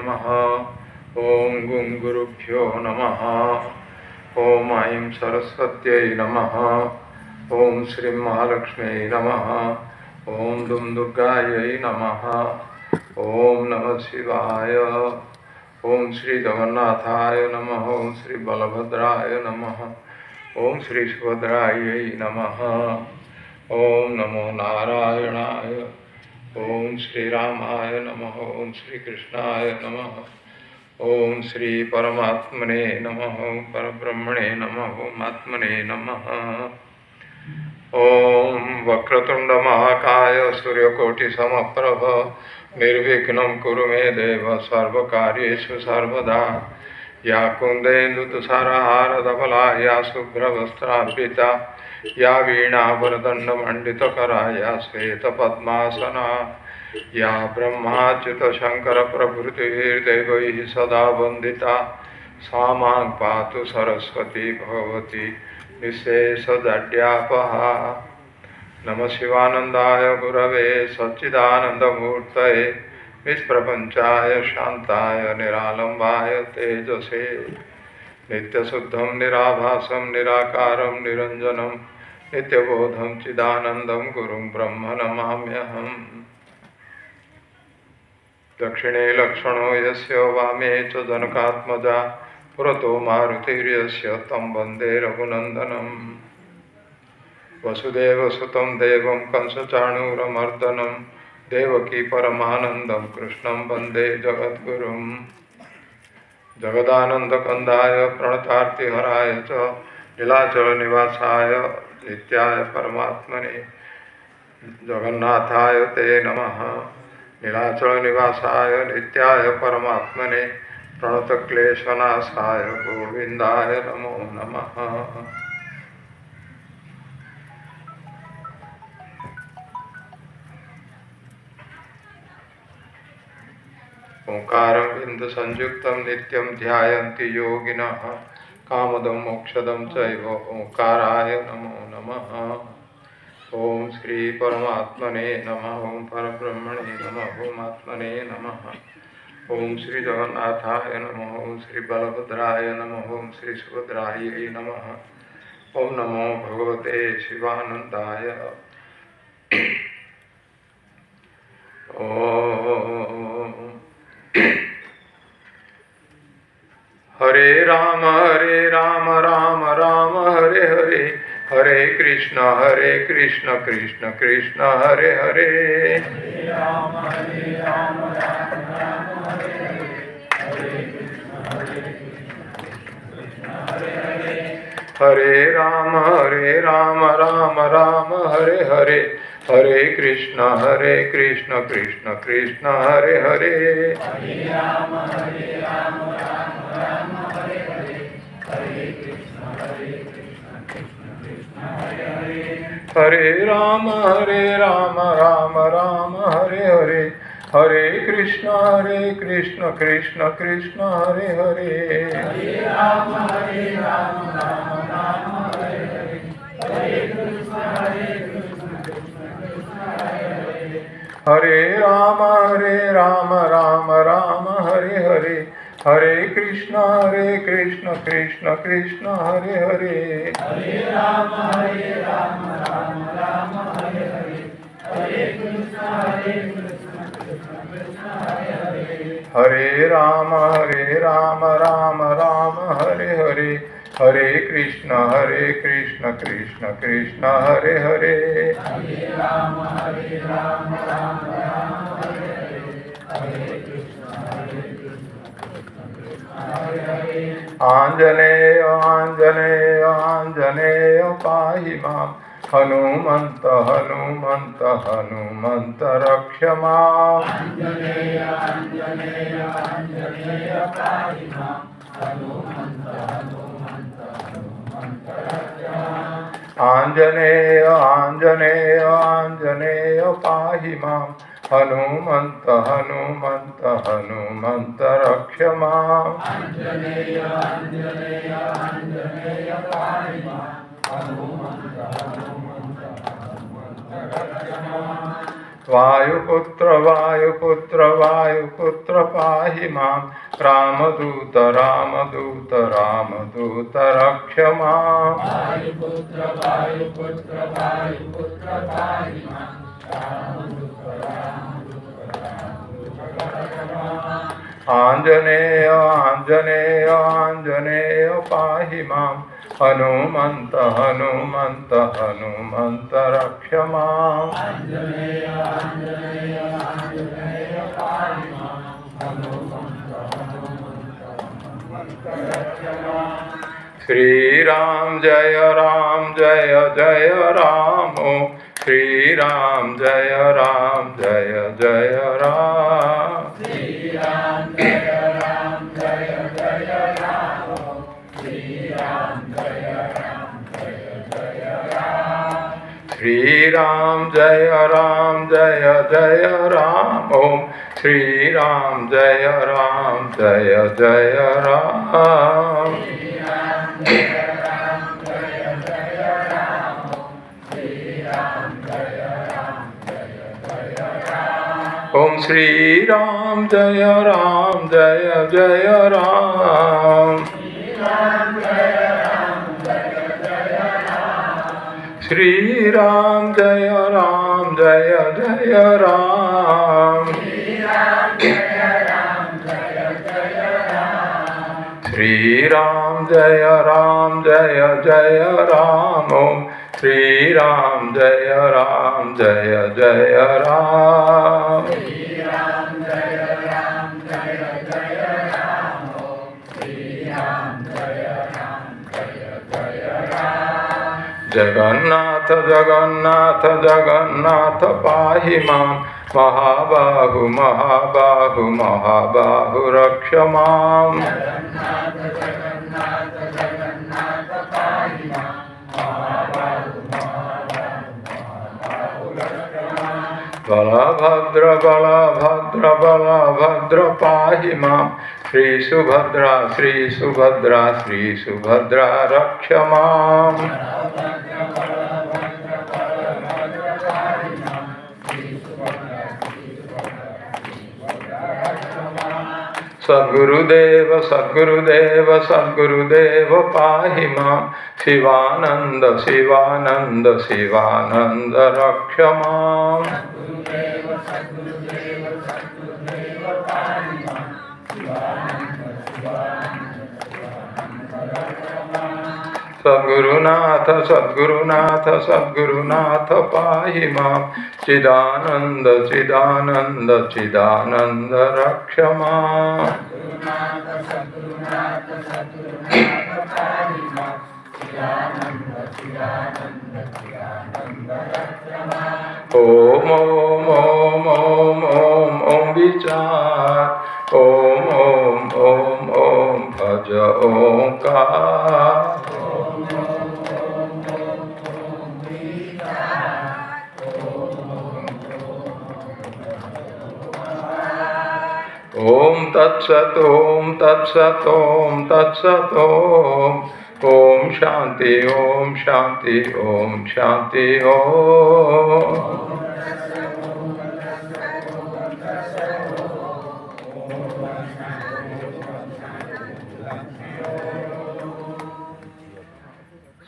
नमः। ओं गुं गुरुभ्यो नमः। ओं ऐं सरस्वत्यै नमः। ओं श्रीं महालक्ष्म्यै नमः। ओं दुं दुर्गायै नमः। ओं नमः शिवाय। ओं श्री जगन्नाथाय नमः। ओं श्री बलभद्राय नमः। ओं श्री सुभद्रायै नमः। ओं नमो नारायणाय। ओं श्री रामाय नमः। ओं श्री कृष्णाय नमः। ओं श्री परमात्मने नमः। ओं परब्रह्मणे नमः। ओं आत्मने नमः। ओं वक्रतुंड महाकाय सूर्यकोटि समप्रभ निर्विघ्नं कुरु मे देव सर्वकार्येषु सर्वदा। या कुन्देन्दुतुषारहार धवला या शुभ्रवस्त्रार्पिता या वीणावरदण्डमण्डितकरा या श्वेतपद्मासना या ब्रह्माच्युतशङ्करप्रभृतिभिर्देवैः सदा वन्दिता सा मां पातु सरस्वती भगवती निःशेषजाड्यापहा। नमः शिवानन्दाय गुरवे सच्चिदानन्दमूर्तये निष्प्रपञ्चाय शान्ताय निरालम्बाय तेजसे नित्यशुद्धं निराभासं निराकारं निरञ्जनं नित्यबोधं चिदानन्दं गुरुं ब्रह्म नमाम्यहम्। दक्षिणे लक्ष्मणो यस्य वामे च जनकात्मजा पुरतो मारुतिर्यस्य तं वन्दे रघुनन्दनम्। वसुदेवसुतं देवं कंसचाणूरमर्दनं देवकी परमानन्दं कृष्णं वन्दे जगद्गुरुं। जगदानन्दकन्दाय प्रणतार्तिहराय च नीलाचलनिवासाय नित्याय परमात्मने जगन्नाथाय ते नमः। नीलाचलनिवासाय नित्याय परमात्मने प्रणतक्लेशनाशाय गोविन्दाय नमो नमः। ओंकारं बिन्दुसंयुक्तं नित्यं ध्यायन्ति योगिनः कामदं मोक्षदं चैव ओंकाराय नमो नमः। ओं श्री परमात्मने नमः। ओं परब्रह्मणे नमः। ओं आत्मने नमः। ओं श्री जगन्नाथाय नमः। ओं श्री बलभद्राय नमः। ओं श्री सुभद्रायै नमः। ओं नमो भगवते शिवानन्दाय। ओम हरे राम राम राम हरे हरे हरे कृष्ण कृष्ण कृष्ण हरे हरे। हरे राम राम राम हरे हरे हरे राम राम हरे हरे हरे कृष्ण कृष्ण कृष्ण हरे हरे। हरे राम राम राम हरे हरे हरे कृष्ण कृष्ण हरे हरे। हरे राम राम राम हरे हरे हरे कृष्ण कृष्ण कृष्ण हरे हरे। हरे राम राम राम हरे हरे हरे कृष्ण हरे राम राम हरे हरे हरे कृष्ण कृष्ण कृष्ण हरे हरे। हरे राम राम हरे हरे हरे कृष्ण कृष्ण हरे हरे। हरे राम राम हरे हरे हरे कृष्ण कृष्ण कृष्ण हरे हरे। हरे राम राम हरे हरे हरे कृष्ण हरे हरे। आंजनेय आंजनेय आंजनेय पाहि मां हनुमंत हनुमंत हनुमंत रक्ष माम्। आंजनेय आंजनेय आंजनेय पाहि मां हनुमंत हनुमंत हनुमंत रक्ष माम्। आंजनेय आंजनेय आंजनेय पाहि मां हनुमंत हनुमंत हनुमंत रक्ष माम्। आंजनेय आंजनेय आंजनेय पाहि मां हनुमंत हनुमंत हनुमंत रक्ष माम्। वायुपुत्र वायुपुत्र वायुपुत्र पाहि मां रामदूत रामदूत रामदूत रक्ष मां वायुपुत्र वायुपुत्र वायुपुत्र पाहि मां रामदूत रामदूत रामदूत रक्ष मां आंजनेय आंजनेय आंजनेय पाहि मां हनुमंत हनुमंत हनुमंत रक्ष मां आंजनेय आंजनेय आंजनेय पाहि मां हनुमंत हनुमंत हनुमंत रक्ष मां श्री राम जय जय राम श्री राम जय जय राम श्री राम जय जय राम श्री राम जय जय राम श्री राम जय जय राम श्री राम जय जय राम ओम श्री राम जय जय राम श्री राम जय जय राम श्री राम जय जय राम ओम श्री राम जय जय राम जगन्नाथ जगन्नाथ जगन्नाथ पाहि मां महाबाहु महाबाहु महाबाहु रक्ष मां बलभद्र बलभद्र बलभद्र पाहि मां श्री सुभद्रा श्री सुभद्रा श्री सुभद्रा रक्ष मां सद्गुरुदेव सद्गुरुदेव सद्गुरुदेव पाहि मां शिवानंद शिवानंद शिवानंद रक्ष मां सद्गुरुनाथ सद्गुरुनाथ सद्गुरुनाथ पाहि मां चिदानंद चिदानंद चिदानंद रक्ष मां ओम ओम ओम ओम ओम ओम विचार ओम ओम ओम ओम भज ओंकार ओम तत्सत ओम तत्सत ओम तत्सत ओम शांति ओम शांति ओम शांति ओम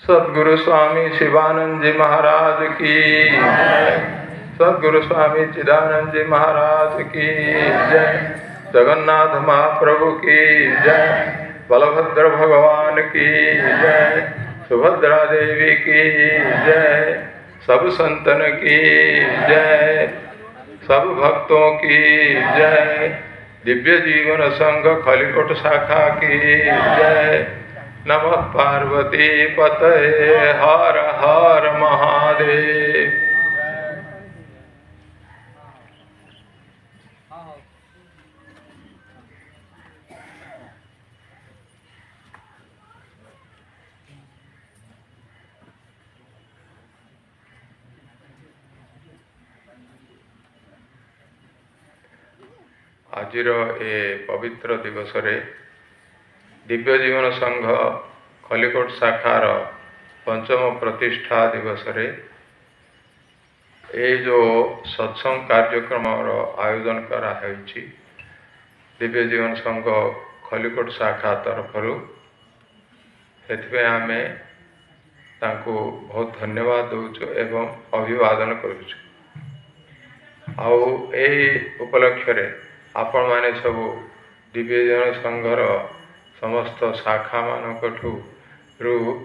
सद्गुरु स्वामी शिवानंद जी महाराज की जय सद्गुरु स्वामी चिदानंद जी महाराज की जय जगन्नाथ महाप्रभु की जय बलभद्र भगवान की जय सुभद्रा देवी की जय सब संतन की जय सब भक्तों की जय दिव्य जीवन संघ खलिकोट शाखा की जय नमः पार्वती पतये हर हर महादेव। आजिर ए पवित्र दिवस रे दिव्य जीवन संघ खलिकोट शाखार पंचम प्रतिष्ठा दिवस रे ये जो सत्संग कार्यक्रम आयोजन कराई दिव्य जीवन संघ खलिकोट शाखा तरफ से आम बहुत धन्यवाद दूचु एवं अभिवादन करुचु। उपलक्ष्य आपण माने सब दिव्य जीवन संघर समस्त शाखा मानकठू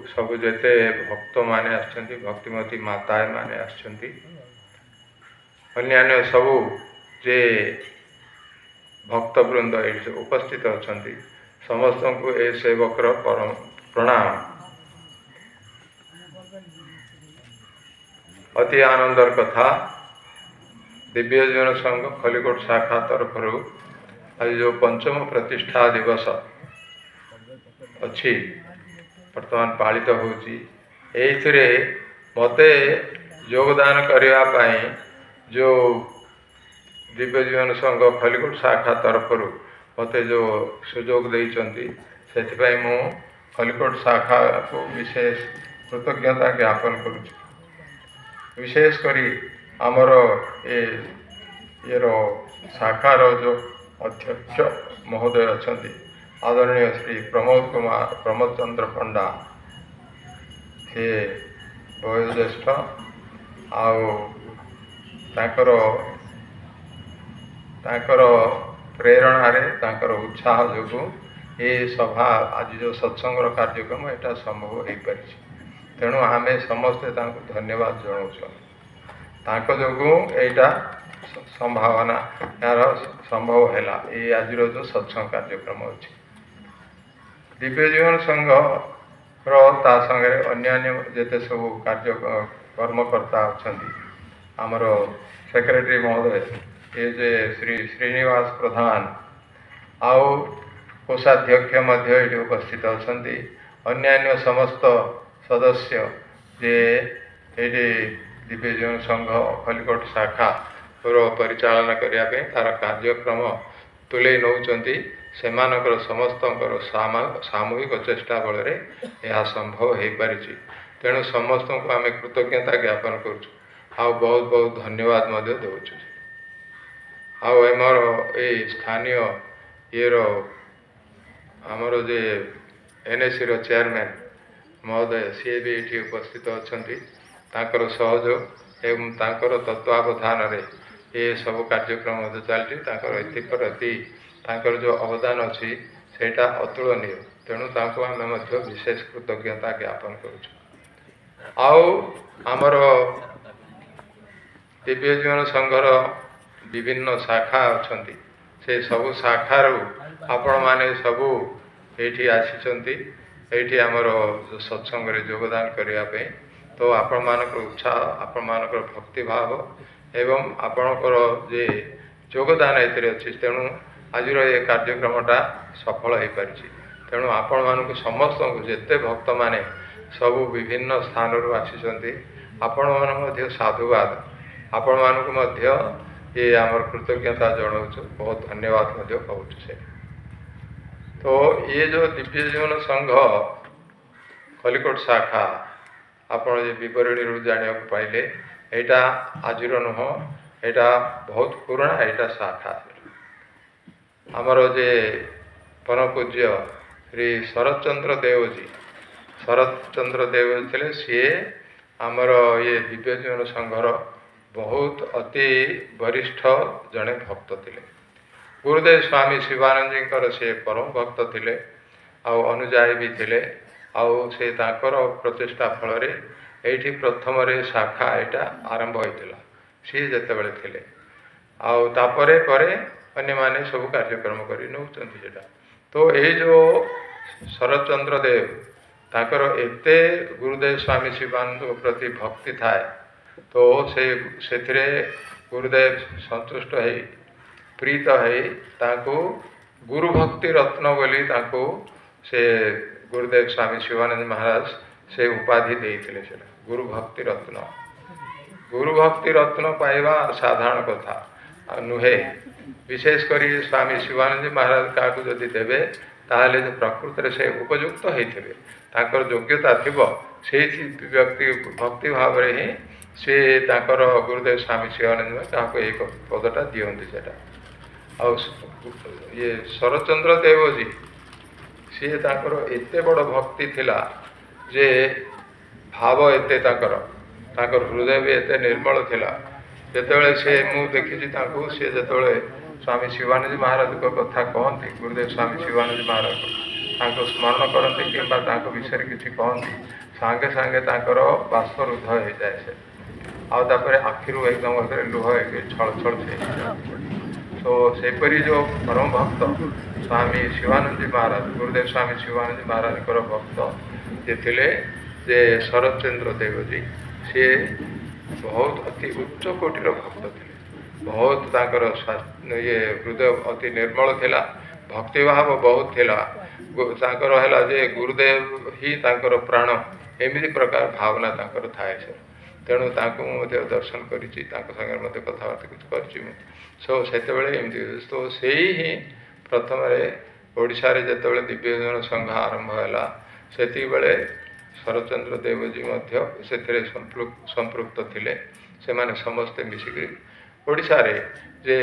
सब जेते भक्त माने आछंती भक्तिमती माताए माने आछंती अन्यान्य सबू जे भक्तवृंद ये उपस्थित अछंती समस्त को ए सेवकर परम प्रणाम। अति आनंदर कथा दिव्य जीवन संघ खलिकोट शाखा तरफ आज जो पंचम प्रतिष्ठा दिवस अच्छी वर्तमान पालित होची एथिरे मते योगदान करने जो दिव्य जीवन संघ खलिकोट शाखा तरफ मते जो सुजोग देइचंती सेथिपाई मु खलिकोट शाखा को विशेष कृतज्ञता ज्ञापन करुछु। विशेष करी आमर ये शाखार जो अध्यक्ष महोदय अछंती आदरणीय श्री प्रमोद चंद्र पंडा से वयोज्येष्ठ ताकर प्रेरणा ताकर उत्साह जो ये सभा आज जो सत्संग कार्यक्रम यहाँ संभव हो पारि तेणु आम समस्ते धन्यवाद जनाऊँ जो यहाँ संभावना यार संभव है ये आज जो सत्संग कार्यक्रम अच्छी दिव्य जीवन संघ ता संगे अन्यान्य जेते सब कार्य कर्मकर्ता अच्छा आमर सेक्रेटरी महोदय ये जे श्री श्रीनिवास प्रधान आउ कोषाध्यक्ष मध्य ये उपस्थित अच्छा अन्यान्य समस्त सदस्य जे ये दिव्य जीवन संघ खलिकोट शाखा परिचालन करने तार कार्यक्रम तुले नौचंती सेमानकर समस्तंकर सामूहिक चेष्टा बल यह संभव हो पारि तेणु समस्त को आम कृतज्ञता ज्ञापन करुँ बहुत बहुत धन्यवाद दौचु। आमर ये स्थानीय ये आमर जे एनएसी चेयरमैन महोदय सी भी ये उपस्थित अच्छा सहयोग एवं तांकर तत्वावधान ये सब कार्यक्रम चलती तांकर जो अवदान अच्छी सेटा अतुलनीय तेणु तांको आम विशेष कृतज्ञता ज्ञापन आमर दिव्य जीवन संघर विभिन्न शाखा अच्छा से सबु शाखार आपण माने सबू ये आसी आमर सत्संग योगदान करने तो आपण मानक उत्साह आपण मानक भक्ति भाव एवं आपणकर जे योगदान ये अच्छी तेणु आज ये कार्यक्रमटा सफल हो पारि तेणु आपण मानक समस्त जिते भक्त माने सबू विभिन्न स्थान आसी आपण मान साधुवाद आपण मानक ये आमर कृतज्ञता जनाऊँ बहुत धन्यवाद कहूँ से। तो ये जो दिव्य जीवन संघ खलिकोट शाखा आपण ये विवरणी जाना पाइले यहाँ आज नुह यहाँ बहुत पुराना यहाँ शाखा आमर जे परम पूज्य श्री शरतचंद्र देव थे सी आमर ये दिव्य जीवन संघर बहुत अति वरिष्ठ जड़े भक्त थे। गुरुदेव स्वामी शिवानंद जी से परम भक्त थे अनुजाई भी थे से प्रचेषा फल ये प्रथम शाखा यहाँ आरंभ होता सी जिते बड़े थे आपर अन्य माने सब कार्यक्रम कर नौटा तो ये जो शरतचंद्र देव ताकर एते गुरुदेव स्वामी शिवानंद प्रति भक्ति थाए तो से गुरुदेव संतुष्ट है प्रीत है ताकू गुरु भक्ति रत्न बोली ताकू से गुरुदेव स्वामी शिवानंद महाराज से उपाधि देते गुरु भक्ति रत्न पाइबा साधारण कथा नुहे विशेषकर स्वामी शिवानंद महाराज क्या जदि देवे ताहले प्रकृति से उपयुक्त होते योग्यता थी से व्यक्ति भक्ति भाव ही ସେ ତାଙ୍କର ଗୁରୁଦେବ ସ୍ୱାମୀ ଶିବାନନ୍ଦ ତାହାକୁ ଏଇ ପଦଟା ଦିଅନ୍ତି ସେଇଟା। ଆଉ ଇଏ ଶରତଚନ୍ଦ୍ର ଦେବଜୀ ସିଏ ତାଙ୍କର ଏତେ ବଡ଼ ଭକ୍ତି ଥିଲା ଯେ ଭାବ ଏତେ ତାଙ୍କର ହୃଦୟ ବି ଏତେ ନିର୍ମଳ ଥିଲା। ଯେତେବେଳେ ସେ ମୁଁ ଦେଖିଛି ତାଙ୍କୁ, ସେ ଯେତେବେଳେ ସ୍ୱାମୀ ଶିବାନନ୍ଦ ମହାରାଜଙ୍କ କଥା କହନ୍ତି, ଗୁରୁଦେବ ସ୍ୱାମୀ ଶିବାନନ୍ଦ ମହାରାଜ ତାଙ୍କୁ ସ୍ମରଣ କରନ୍ତି କିମ୍ବା ତାଙ୍କ ବିଷୟରେ କିଛି କହନ୍ତି, ସାଙ୍ଗେ ସାଙ୍ଗେ ତାଙ୍କର ବାଷ୍ପରୁଦ୍ଧ ହେଇଯାଏ ସେ, ଆଉ ତାପରେ ଆଖିରୁ ଏକଦମ ଲୁହ ଛଳ ଛଳ ହେଇଯାଏ। ତ ସେପରି ଯେଉଁ ପରମ ଭକ୍ତ ସ୍ୱାମୀ ଶିବାନନ୍ଦ ମହାରାଜ, ଗୁରୁଦେବ ସ୍ୱାମୀ ଶିବାନନ୍ଦ ମହାରାଜଙ୍କର ଭକ୍ତ ଯେ ଥିଲେ ଯେ ଶରତଚନ୍ଦ୍ର ଦେବଜୀ, ସିଏ ବହୁତ ଅତି ଉଚ୍ଚ କୋଟିର ଭକ୍ତ ଥିଲେ। ବହୁତ ତାଙ୍କର ହୃଦୟ ଅତି ନିର୍ମଳ ଥିଲା, ଭକ୍ତିଭାବ ବହୁତ ଥିଲା। ତାଙ୍କର ହେଲା ଯେ ଗୁରୁଦେବ ହିଁ ତାଙ୍କର ପ୍ରାଣ, ଏମିତି ପ୍ରକାର ଭାବନା ତାଙ୍କର ଥାଏ ସେ। ତେଣୁ ତାଙ୍କୁ ମୁଁ ମଧ୍ୟ ଦର୍ଶନ କରିଛି, ତାଙ୍କ ସାଙ୍ଗରେ ମଧ୍ୟ କଥାବାର୍ତ୍ତା କିଛି କରିଛି ମୁଁ। ସେତେବେଳେ ଏମିତି ତ ସେଇ ହିଁ ପ୍ରଥମରେ ଓଡ଼ିଶାରେ ଯେତେବେଳେ ଦିବ୍ୟଜନ ସଂଘ ଆରମ୍ଭ ହେଲା, ସେତିକିବେଳେ ଶରତଚନ୍ଦ୍ର ଦେବଜୀ ମଧ୍ୟ ସେଥିରେ ସମ୍ପୃକ୍ତ ଥିଲେ। ସେମାନେ ସମସ୍ତେ ମିଶିକି ଓଡ଼ିଶାରେ ଯେ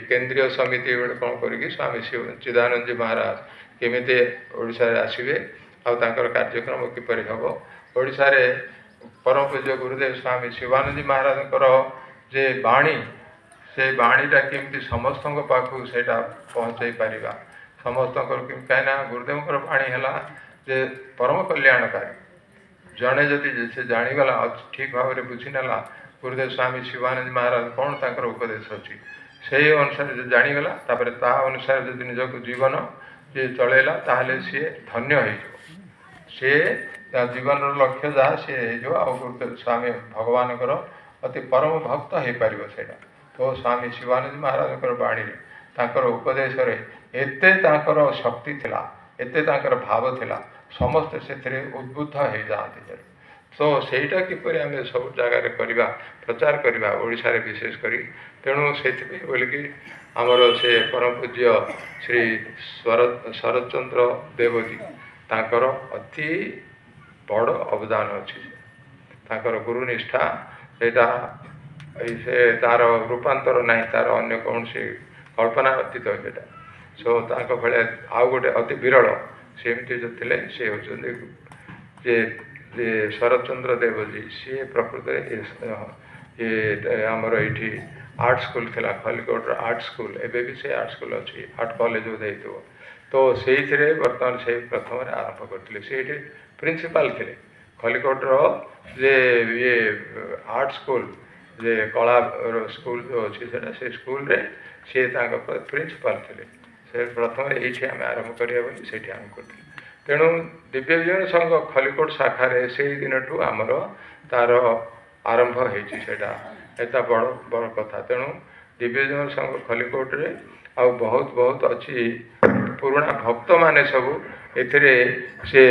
କେନ୍ଦ୍ରୀୟ ସମିତି କ'ଣ କରିକି ସ୍ୱାମୀ ଚିଦାନନ୍ଦଜୀ ମହାରାଜ କେମିତି ଓଡ଼ିଶାରେ ଆସିବେ ଆଉ ତାଙ୍କର କାର୍ଯ୍ୟକ୍ରମ କିପରି ହେବ, ଓଡ଼ିଶାରେ ପରମ ପୂଜ୍ୟ ଗୁରୁଦେବ ସ୍ୱାମୀ ଶିବାନନ୍ଦଜୀ ମହାରାଜଙ୍କର ଯେ ବାଣୀ, ସେ ବାଣୀଟା କେମିତି ସମସ୍ତଙ୍କ ପାଖକୁ ସେଇଟା ପହଞ୍ଚାଇ ପାରିବା, ସମସ୍ତଙ୍କର କାହିଁକିନା ଗୁରୁଦେବଙ୍କର ବାଣୀ ହେଲା ଯେ ପରମ କଲ୍ୟାଣକାରୀ। ଜଣେ ଯଦି ସେ ଜାଣିଗଲା, ଠିକ୍ ଭାବରେ ବୁଝିନେଲା ଗୁରୁଦେବ ସ୍ୱାମୀ ଶିବାନନ୍ଦ ମହାରାଜ କ'ଣ ତାଙ୍କର ଉପଦେଶ ଅଛି, ସେହି ଅନୁସାରେ ଯଦି ଜାଣିଗଲା, ତାପରେ ତା ଅନୁସାରେ ଯଦି ନିଜକୁ ଜୀବନ ଯିଏ ଚଳେଇଲା, ତାହେଲେ ସିଏ ଧନ୍ୟ ହେଇଯିବ। ସିଏ ତା ଜୀବନର ଲକ୍ଷ୍ୟ ଯାହା ସିଏ ହେଇଯିବ, ଆଉ ଗୁରୁଦେବ ସ୍ୱାମୀ ଭଗବାନଙ୍କର ଅତି ପରମ ଭକ୍ତ ହେଇପାରିବ ସେଇଟା। ତ ସ୍ୱାମୀ ଶିବାନନ୍ଦ ମହାରାଜଙ୍କର ବାଣୀରେ, ତାଙ୍କର ଉପଦେଶରେ ଏତେ ତାଙ୍କର ଶକ୍ତି ଥିଲା, ଏତେ ତାଙ୍କର ଭାବ ଥିଲା, ସମସ୍ତେ ସେଥିରେ ଉଦ୍ବୁଦ୍ଧ ହେଇଯାଆନ୍ତି। ତ ସେଇଟା କିପରି ଆମେ ସବୁ ଜାଗାରେ କରିବା, ପ୍ରଚାର କରିବା, ଓଡ଼ିଶାରେ ବିଶେଷ କରି। ତେଣୁ ସେଥିପାଇଁ ବୋଲିକି ଆମର ସେ ପରମ ପୂଜ୍ୟ ଶ୍ରୀ ଶରତଚନ୍ଦ୍ର ଦେବଜୀ, ତାଙ୍କର ଅତି ବଡ଼ ଅବଦାନ ଅଛି। ତାଙ୍କର ଗୁରୁନିଷ୍ଠା ସେଇଟା ସେ ତା'ର ରୂପାନ୍ତର ନାହିଁ, ତା'ର ଅନ୍ୟ କୌଣସି କଳ୍ପନା ଅତୀତ ସେଇଟା। ତାଙ୍କ ଭଳିଆ ଆଉ ଗୋଟେ ଅତି ବିରଳ ସେମିତି ଯେଉଁ ଥିଲେ, ସେ ହେଉଛନ୍ତି ଯେ ଶରତଚନ୍ଦ୍ର ଦେବଜୀ। ସିଏ ପ୍ରକୃତରେ ଆମର ଏଇଠି ଆର୍ଟ ସ୍କୁଲ ଥିଲା, ଖଲିକୋଟର ଆର୍ଟ ସ୍କୁଲ, ଏବେ ବି ସେ ଆର୍ଟ ସ୍କୁଲ ଅଛି, ଆର୍ଟ କଲେଜ ବୋଧେ ହେଇଥିବ। ତ ସେଇଥିରେ ବର୍ତ୍ତମାନ ସେ ପ୍ରଥମରେ ଆରମ୍ଭ କରିଥିଲେ, ସେ ଏଇଠି ପ୍ରିନ୍ସିପାଲ ଥିଲେ। ଖଲିକୋଟର ଯେ ଆର୍ଟ ସ୍କୁଲ, ଯେ କଳା ସ୍କୁଲ ଯେଉଁ ଅଛି ସେଇଟା, ସେ ସ୍କୁଲରେ ସିଏ ତାଙ୍କ ପ୍ରିନ୍ସିପାଲ ଥିଲେ। ସେ ପ୍ରଥମେ ଏଇଠି ଆମେ ଆରମ୍ଭ କରିବା ବୋଲି ସେଇଠି ଆରମ୍ଭ କରିଥିଲେ। ତେଣୁ ଦିବ୍ୟଜନ ସଂଘ ଖଲିକୋଟ ଶାଖାରେ ସେଇ ଦିନଠୁ ଆମର ତା'ର ଆରମ୍ଭ ହେଇଛି, ସେଇଟା ଏଟା ବଡ଼ କଥା। ତେଣୁ ଦିବ୍ୟଜନ ସଂଘ ଖଲିକୋଟରେ ଆଉ ବହୁତ ଅଛି, ପୁରୁଣା ଭକ୍ତମାନେ ସବୁ ଏଥିରେ ସେ